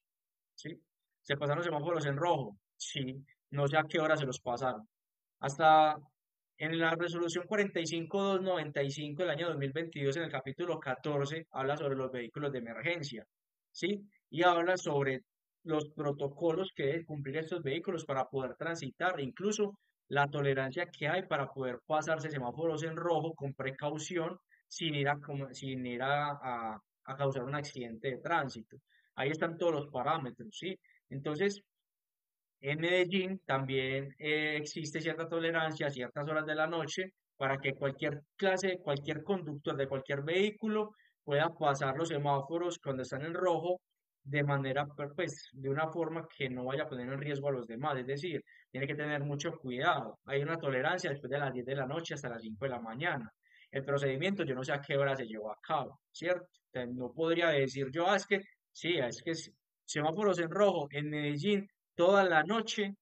¿Sí? Se pasaron los semáforos en rojo. Sí, no sé a qué hora se los pasaron. Hasta en la resolución 45295 del año 2022, en el capítulo 14, habla sobre los vehículos de emergencia, ¿sí? Y habla sobre los protocolos que deben cumplir estos vehículos para poder transitar, e incluso la tolerancia que hay para poder pasarse semáforos en rojo con precaución sin ir a causar un accidente de tránsito. Ahí están todos los parámetros, ¿sí? Entonces, en Medellín también existe cierta tolerancia a ciertas horas de la noche para que cualquier conductor de cualquier vehículo pueda pasar los semáforos cuando están en rojo de manera, pues, de una forma que no vaya a poner en riesgo a los demás. Es decir, tiene que tener mucho cuidado. Hay una tolerancia después de las 10 de la noche hasta las 5 de la mañana. El procedimiento, yo no sé a qué hora se llevó a cabo, ¿cierto? Entonces, no podría decir yo, es que, sí, semáforos en rojo en Medellín toda la noche,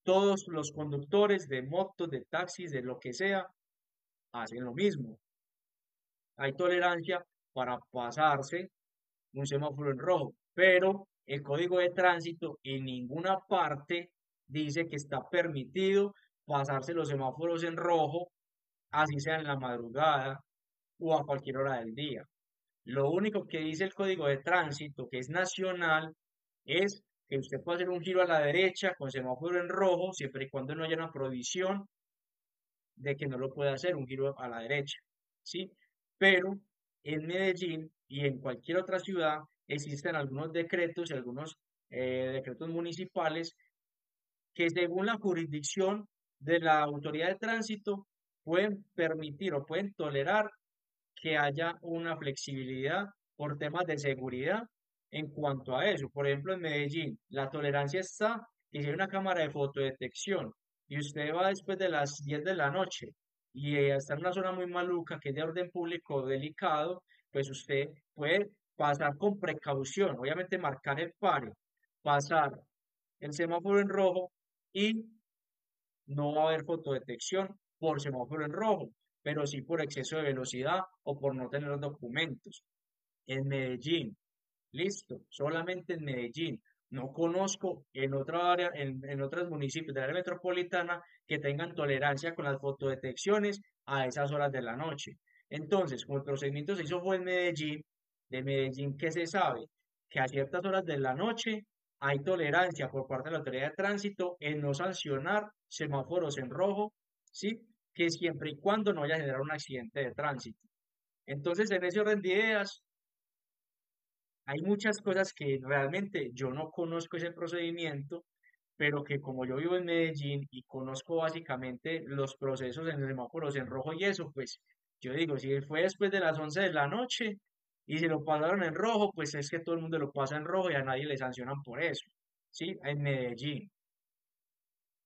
todos los conductores de motos, de taxis, de lo que sea, hacen lo mismo. Hay tolerancia para pasarse un semáforo en rojo, pero el código de tránsito en ninguna parte dice que está permitido pasarse los semáforos en rojo, así sea en la madrugada o a cualquier hora del día. Lo único que dice el código de tránsito, que es nacional, es que usted puede hacer un giro a la derecha con semáforo en rojo, siempre y cuando no haya una prohibición de que no lo pueda hacer un giro a la derecha, ¿sí? Pero en Medellín y en cualquier otra ciudad existen algunos decretos y algunos decretos municipales que según la jurisdicción de la autoridad de tránsito pueden permitir o pueden tolerar que haya una flexibilidad por temas de seguridad en cuanto a eso. Por ejemplo, en Medellín, la tolerancia está que si hay una cámara de fotodetección y usted va después de las 10 de la noche y está en una zona muy maluca que es de orden público delicado, pues usted puede pasar con precaución, obviamente marcar el paro, pasar el semáforo en rojo y no va a haber fotodetección por semáforo en rojo, pero sí por exceso de velocidad o por no tener los documentos. En Medellín, listo, solamente en Medellín. No conozco en otra área, en otros municipios de la área metropolitana que tengan tolerancia con las fotodetecciones a esas horas de la noche. Entonces, como el procedimiento se hizo fue en Medellín, de Medellín, ¿qué se sabe? Que a ciertas horas de la noche hay tolerancia por parte de la autoridad de tránsito en no sancionar semáforos en rojo, ¿sí? Que siempre y cuando no vaya a generar un accidente de tránsito. Entonces, en ese orden de ideas, hay muchas cosas que realmente yo no conozco ese procedimiento, pero que como yo vivo en Medellín y conozco básicamente los procesos en semáforos en rojo y eso, pues yo digo, si fue después de las 11 de la noche y si lo pasaron en rojo, pues es que todo el mundo lo pasa en rojo y a nadie le sancionan por eso, ¿sí? En Medellín.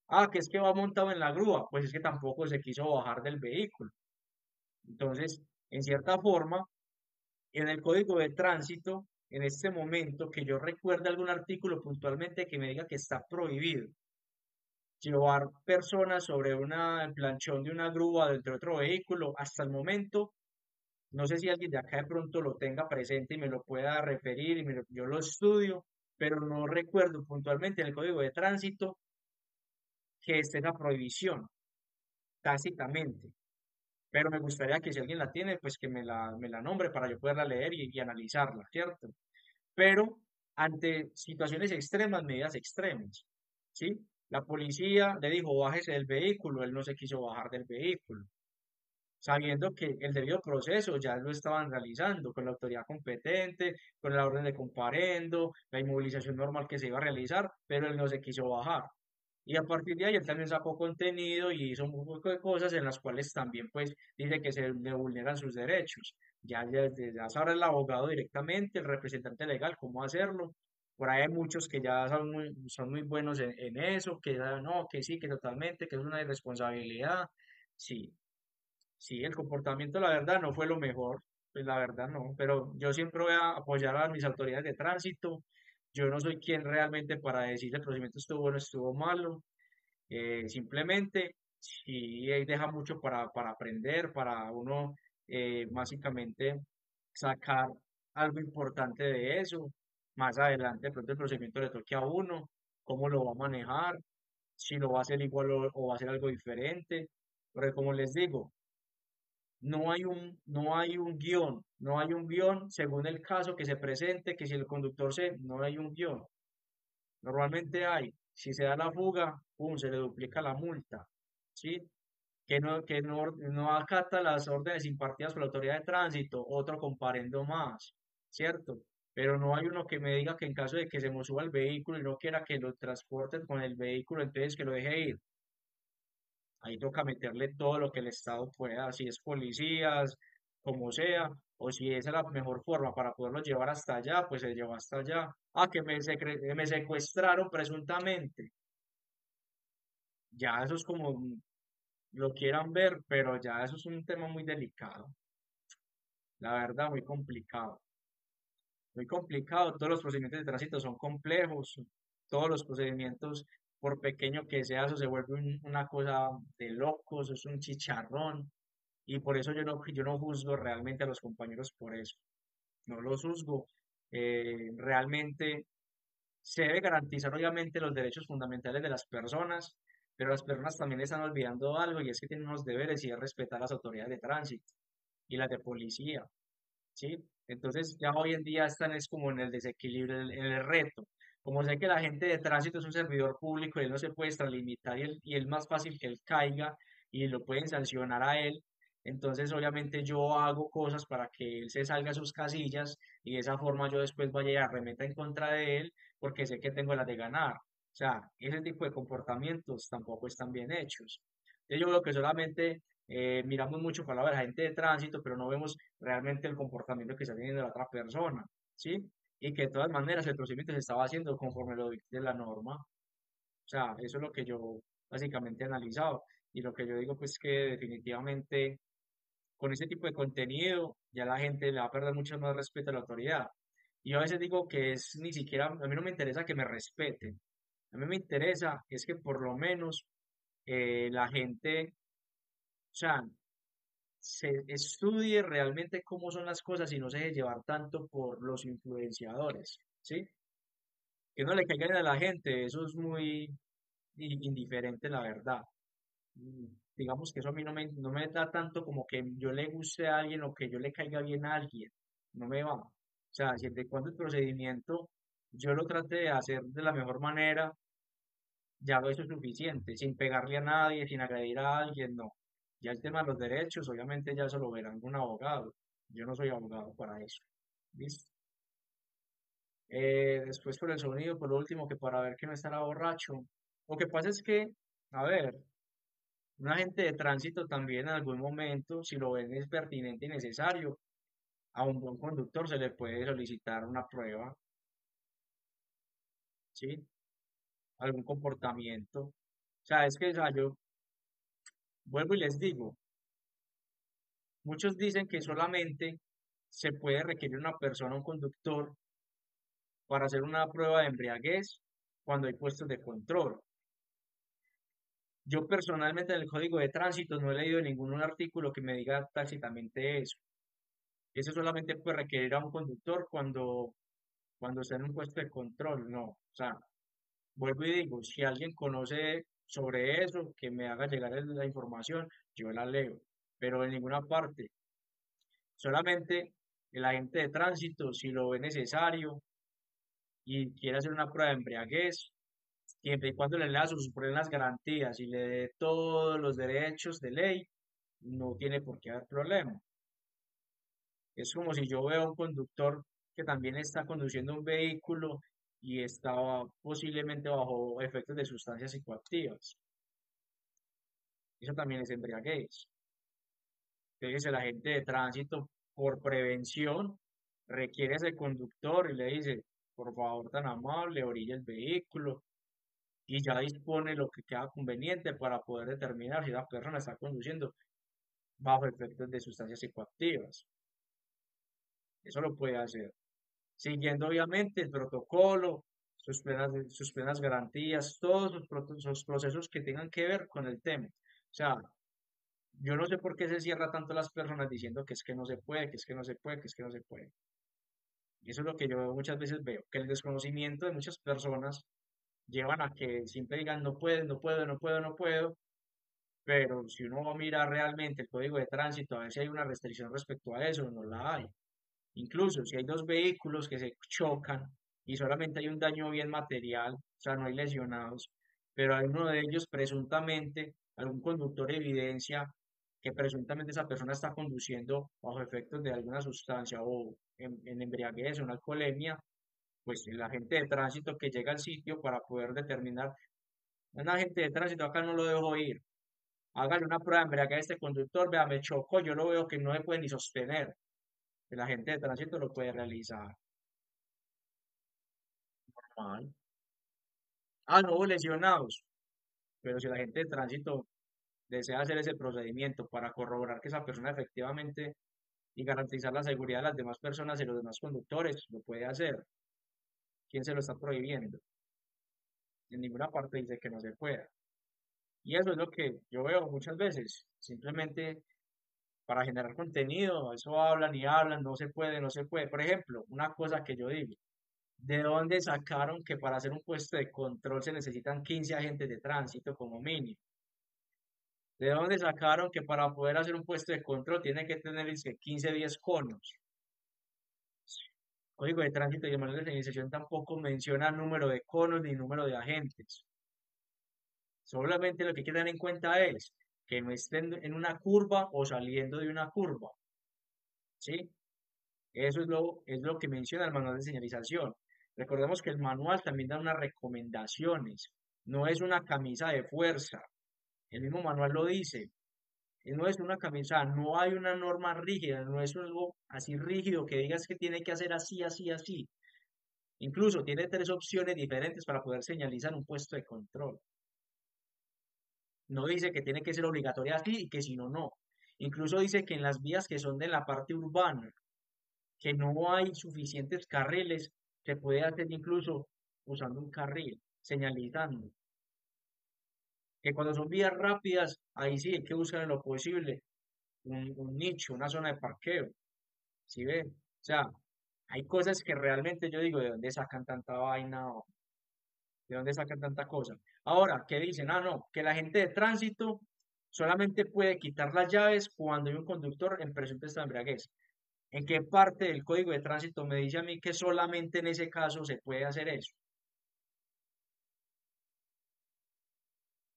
Ah, que es que va montado en la grúa, pues es que tampoco se quiso bajar del vehículo. Entonces, en cierta forma, en el código de tránsito, en este momento, que yo recuerde algún artículo puntualmente que me diga que está prohibido. Llevar personas sobre el planchón de una grúa dentro de otro vehículo, hasta el momento, no sé si alguien de acá de pronto lo tenga presente y me lo pueda referir y yo lo estudio, pero no recuerdo puntualmente en el Código de Tránsito que esté esa prohibición, tácitamente. Pero me gustaría que si alguien la tiene, pues que me la nombre para yo poderla leer y analizarla, ¿cierto? Pero ante situaciones extremas, medidas extremas, ¿sí? La policía le dijo, bájese del vehículo, él no se quiso bajar del vehículo, sabiendo que el debido proceso ya lo estaban realizando con la autoridad competente, con la orden de comparendo, la inmovilización normal que se iba a realizar, pero él no se quiso bajar. Y a partir de ahí él también sacó contenido y hizo un poco de cosas en las cuales también pues dice que se le vulneran sus derechos. Ya sabrá el abogado directamente, el representante legal, cómo hacerlo. Por ahí hay muchos que ya son muy buenos en eso, que no, que sí, que totalmente, que es una irresponsabilidad. Sí, sí, el comportamiento, la verdad, no fue lo mejor, pues la verdad no, pero yo siempre voy a apoyar a mis autoridades de tránsito. Yo no soy quien realmente para decir el procedimiento estuvo bueno, estuvo malo. Simplemente, sí deja mucho para aprender, para uno básicamente sacar algo importante de eso. Más adelante, de pronto el procedimiento le toque a uno, cómo lo va a manejar, si lo va a hacer igual o va a hacer algo diferente. Porque como les digo, no hay un guión, no hay un guión según el caso que se presente, que si el conductor no hay un guión. Normalmente hay, si se da la fuga, pum, se le duplica la multa, ¿sí? No acata las órdenes impartidas por la autoridad de tránsito, otro comparendo más, ¿cierto? Pero no hay uno que me diga que en caso de que se me suba el vehículo y no quiera que lo transporten con el vehículo, entonces que lo deje ir. Ahí toca meterle todo lo que el Estado pueda, si es policías, como sea, o si esa es la mejor forma para poderlo llevar hasta allá, pues se lleva hasta allá. Ah, que me secuestraron presuntamente. Ya eso es como lo quieran ver, pero ya eso es un tema muy delicado, la verdad, muy complicado. Muy complicado, todos los procedimientos de tránsito son complejos, todos los procedimientos, por pequeño que sea, eso se vuelve una cosa de locos, es un chicharrón. Y por eso yo no juzgo realmente a los compañeros por eso. No los juzgo. Realmente se debe garantizar obviamente los derechos fundamentales de las personas, pero las personas también están olvidando algo y es que tienen unos deberes y es respetar las autoridades de tránsito y las de policía, ¿sí? Entonces ya hoy en día están es como en el desequilibrio, en el reto. Como sé que la gente de tránsito es un servidor público y él no se puede extralimitar y es más fácil que él caiga y lo pueden sancionar a él, entonces obviamente yo hago cosas para que él se salga de sus casillas y de esa forma yo después vaya y arremeta en contra de él porque sé que tengo las de ganar. O sea, ese tipo de comportamientos tampoco están bien hechos. Entonces yo veo que solamente miramos mucho para la gente de tránsito, pero no vemos realmente el comportamiento que está teniendo la otra persona, ¿sí? Y que de todas maneras el procedimiento se estaba haciendo conforme lo dicte la norma. O sea, eso es lo que yo básicamente he analizado y lo que yo digo pues que definitivamente con ese tipo de contenido ya la gente le va a perder mucho más respeto a la autoridad. Y yo a veces digo que es ni siquiera, a mí no me interesa que me respeten, a mí me interesa es que por lo menos la gente, o sea, se estudie realmente cómo son las cosas y no se deje llevar tanto por los influenciadores, ¿sí? Que no le caigan a la gente, eso es muy indiferente, la verdad. Mm, Digamos que eso a mí no me da tanto como que yo le guste a alguien o que yo le caiga bien a alguien, no me va. O sea, siempre y cuando el procedimiento yo lo trate de hacer de la mejor manera, ya eso es suficiente, sin pegarle a nadie, sin agredir a alguien, no. Ya el tema de los derechos, obviamente ya eso lo verán un abogado. Yo no soy abogado para eso. ¿Listo? Después por el sonido, por lo último, que para ver que no estará borracho. Lo que pasa es que, a ver, un agente de tránsito también en algún momento, si lo ven es pertinente y necesario, a un buen conductor se le puede solicitar una prueba, ¿sí? Algún comportamiento. O sea, es que, o sea, yo vuelvo y les digo, muchos dicen que solamente se puede requerir una persona, un conductor, para hacer una prueba de embriaguez cuando hay puestos de control. Yo personalmente en el código de tránsito no he leído ningún artículo que me diga tácitamente eso. Eso solamente puede requerir a un conductor cuando está en un puesto de control, no. O sea, vuelvo y digo, si alguien conoce sobre eso, que me haga llegar la información, yo la leo, pero en ninguna parte. Solamente el agente de tránsito, si lo ve necesario y quiere hacer una prueba de embriaguez, siempre y cuando le lea sus plenas garantías y le dé todos los derechos de ley, no tiene por qué haber problema. Es como si yo veo a un conductor que también está conduciendo un vehículo y estaba posiblemente bajo efectos de sustancias psicoactivas. Eso también es embriaguez. Entonces el agente de tránsito, por prevención, requiere a ese conductor y le dice, por favor, tan amable, orilla el vehículo y ya dispone lo que queda conveniente para poder determinar si la persona está conduciendo bajo efectos de sustancias psicoactivas. Eso lo puede hacer, siguiendo obviamente el protocolo, sus plenas garantías, todos sus procesos que tengan que ver con el tema. O sea, yo no sé por qué se cierra tanto las personas diciendo que es que no se puede, que es que no se puede, que es que no se puede. Y eso es lo que yo muchas veces veo, que el desconocimiento de muchas personas llevan a que siempre digan no puedo, no puedo, no puedo, no puedo, pero si uno mira realmente el código de tránsito, a ver si hay una restricción respecto a eso, no la hay. Incluso si hay dos vehículos que se chocan y solamente hay un daño bien material, o sea, no hay lesionados, pero hay uno de ellos presuntamente, algún conductor evidencia que presuntamente esa persona está conduciendo bajo efectos de alguna sustancia o en embriaguez o en alcoholemia, pues el agente de tránsito que llega al sitio para poder determinar, un agente de tránsito acá no lo dejo ir, hágale una prueba de embriaguez a este conductor, vea, me chocó, yo lo veo que no se puede ni sostener, el agente de tránsito lo puede realizar. Normal. Ah, no hubo lesionados, pero si la gente de tránsito desea hacer ese procedimiento para corroborar que esa persona efectivamente y garantizar la seguridad de las demás personas y los demás conductores, lo puede hacer. ¿Quién se lo está prohibiendo? En ninguna parte dice que no se pueda. Y eso es lo que yo veo muchas veces. Simplemente para generar contenido, eso hablan y hablan, no se puede, no se puede. Por ejemplo, una cosa que yo digo, ¿de dónde sacaron que para hacer un puesto de control se necesitan 15 agentes de tránsito como mínimo? ¿De dónde sacaron que para poder hacer un puesto de control tiene que tener es que 15 10 conos? Código de tránsito y el manual de señalización tampoco menciona número de conos ni número de agentes. Solamente lo que hay que tener en cuenta es que no estén en una curva o saliendo de una curva, ¿sí? Eso es lo que menciona el manual de señalización. Recordemos que el manual también da unas recomendaciones, no es una camisa de fuerza. El mismo manual lo dice. No es una camisa, no hay una norma rígida, no es algo así rígido que digas que tiene que hacer así, así, así. Incluso tiene tres opciones diferentes para poder señalizar un puesto de control. No dice que tiene que ser obligatoria así y que si no, no. Incluso dice que en las vías que son de la parte urbana, que no hay suficientes carriles, se puede hacer incluso usando un carril, señalizando. Que cuando son vías rápidas, ahí sí hay que buscar en lo posible un nicho, una zona de parqueo. ¿Sí ven? O sea, hay cosas que realmente yo digo, ¿de dónde sacan tanta vaina? O ¿de dónde sacan tanta cosa? Ahora, ¿qué dicen? Ah, no, que la gente de tránsito solamente puede quitar las llaves cuando hay un conductor en presunto estado de embriaguez. ¿En qué parte del código de tránsito me dice a mí que solamente en ese caso se puede hacer eso?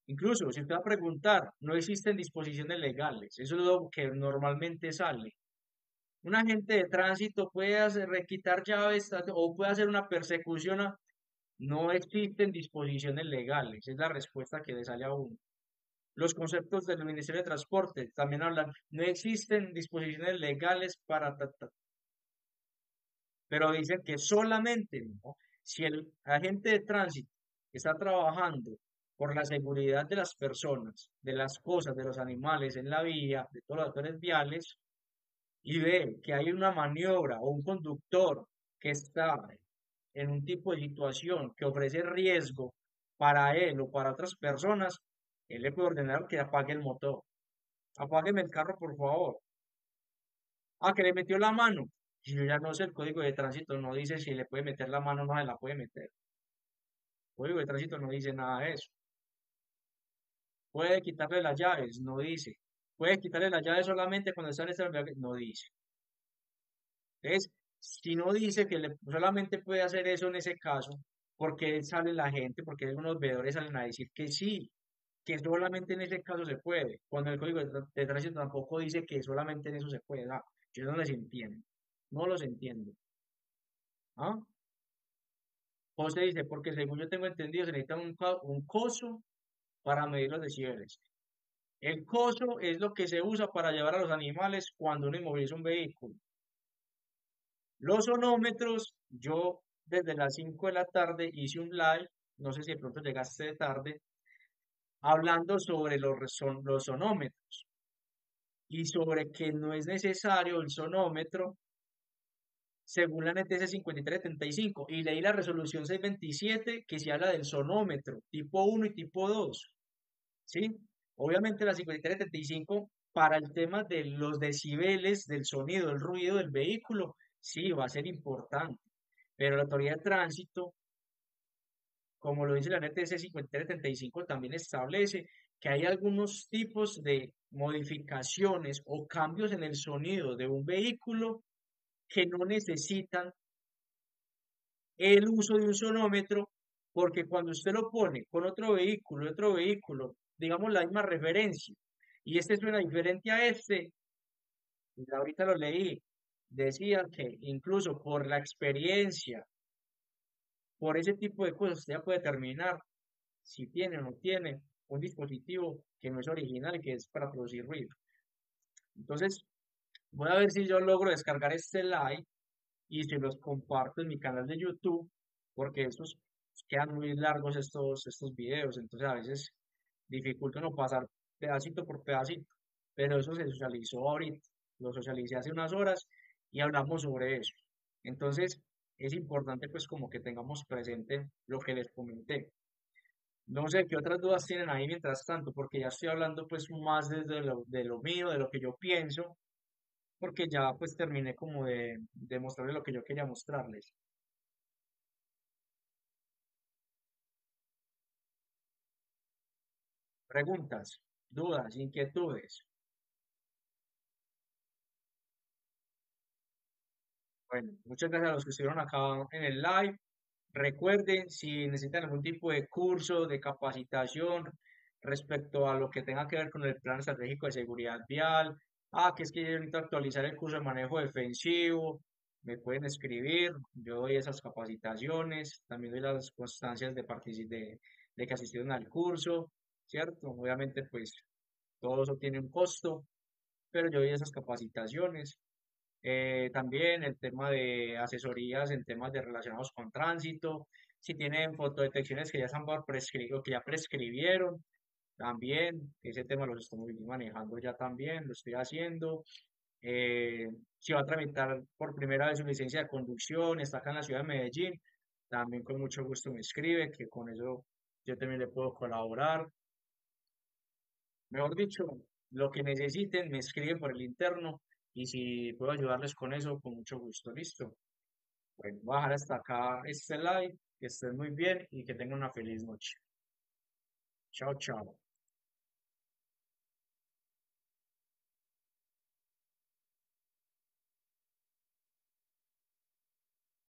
Incluso, si usted va a preguntar, no existen disposiciones legales. Eso es lo que normalmente sale. Un agente de tránsito puede hacer, quitar llaves o puede hacer una persecución. No existen disposiciones legales, es la respuesta que le sale a uno. Los conceptos del Ministerio de Transporte también hablan, no existen disposiciones legales para, pero dicen que solamente, ¿no? Si el agente de tránsito está trabajando por la seguridad de las personas, de las cosas, de los animales en la vía, de todos los actores viales, y ve que hay una maniobra o un conductor que está en un tipo de situación que ofrece riesgo para él o para otras personas, él le puede ordenar que apague el motor. Apágueme el carro, por favor. Ah, que le metió la mano. Y yo ya no sé, el código de tránsito no dice si le puede meter la mano o no se la puede meter. El código de tránsito no dice nada de eso. Puede quitarle las llaves, no dice. Puede quitarle las llaves solamente cuando está en esta embriaguez, no dice. Entonces, si no dice que solamente puede hacer eso en ese caso, porque sale la gente, porque algunos veedores salen a decir que sí, que solamente en ese caso se puede, cuando el código de tránsito tampoco dice que solamente en eso se puede. Ah, yo no les entiendo, no los entiendo. ¿Ah? José dice, porque según yo tengo entendido, se necesita un coso para medir los decibeles. El coso es lo que se usa para llevar a los animales cuando uno inmoviliza un vehículo. Los sonómetros, yo desde las 5 de la tarde hice un live, no sé si de pronto llegaste de tarde, hablando sobre los sonómetros y sobre que no es necesario el sonómetro según la NTC 5375 y leí la resolución 627 que se habla del sonómetro tipo uno y tipo 2. ¿Sí? Obviamente la 5375 para el tema de los decibeles del sonido, el ruido del vehículo, sí, va a ser importante. Pero la autoridad de tránsito, como lo dice la NTC 5375, también establece que hay algunos tipos de modificaciones o cambios en el sonido de un vehículo que no necesitan el uso de un sonómetro, porque cuando usted lo pone con otro vehículo, digamos la misma referencia, y este suena diferente a este, y ahorita lo leí, decía que incluso por la experiencia, por ese tipo de cosas, usted ya puede determinar si tiene o no tiene un dispositivo que no es original y que es para producir ruido. Entonces, voy a ver si yo logro descargar este live y se los comparto en mi canal de YouTube, porque estos quedan muy largos estos videos, entonces a veces dificulta no pasar pedacito por pedacito, pero eso se socializó ahorita, lo socialicé hace unas horas y hablamos sobre eso. Entonces, es importante pues como que tengamos presente lo que les comenté. No sé qué otras dudas tienen ahí mientras tanto, porque ya estoy hablando pues más desde de lo mío, de lo que yo pienso, porque ya pues terminé como de mostrarles lo que yo quería mostrarles. Preguntas, dudas, inquietudes. Bueno, muchas gracias a los que estuvieron acá en el live. Recuerden, si necesitan algún tipo de curso, de capacitación respecto a lo que tenga que ver con el plan estratégico de seguridad vial, que es que yo necesito actualizar el curso de manejo defensivo, me pueden escribir, yo doy esas capacitaciones, también doy las constancias de que asistieron al curso, ¿cierto? Obviamente, pues todo eso tiene un costo, pero yo doy esas capacitaciones. También el tema de asesorías en temas de relacionados con tránsito. Si tienen fotodetecciones que ya están por prescribir o que ya prescribieron, también ese tema lo estoy manejando ya también, lo estoy haciendo. Si va a tramitar por primera vez su licencia de conducción, está acá en la ciudad de Medellín, también con mucho gusto me escribe, que con eso yo también le puedo colaborar. Mejor dicho, lo que necesiten, me escriben por el interno y si puedo ayudarles con eso, con mucho gusto. Listo. Bueno, voy a dejar hasta acá este live. Que estén muy bien y que tengan una feliz noche. Chao, chao.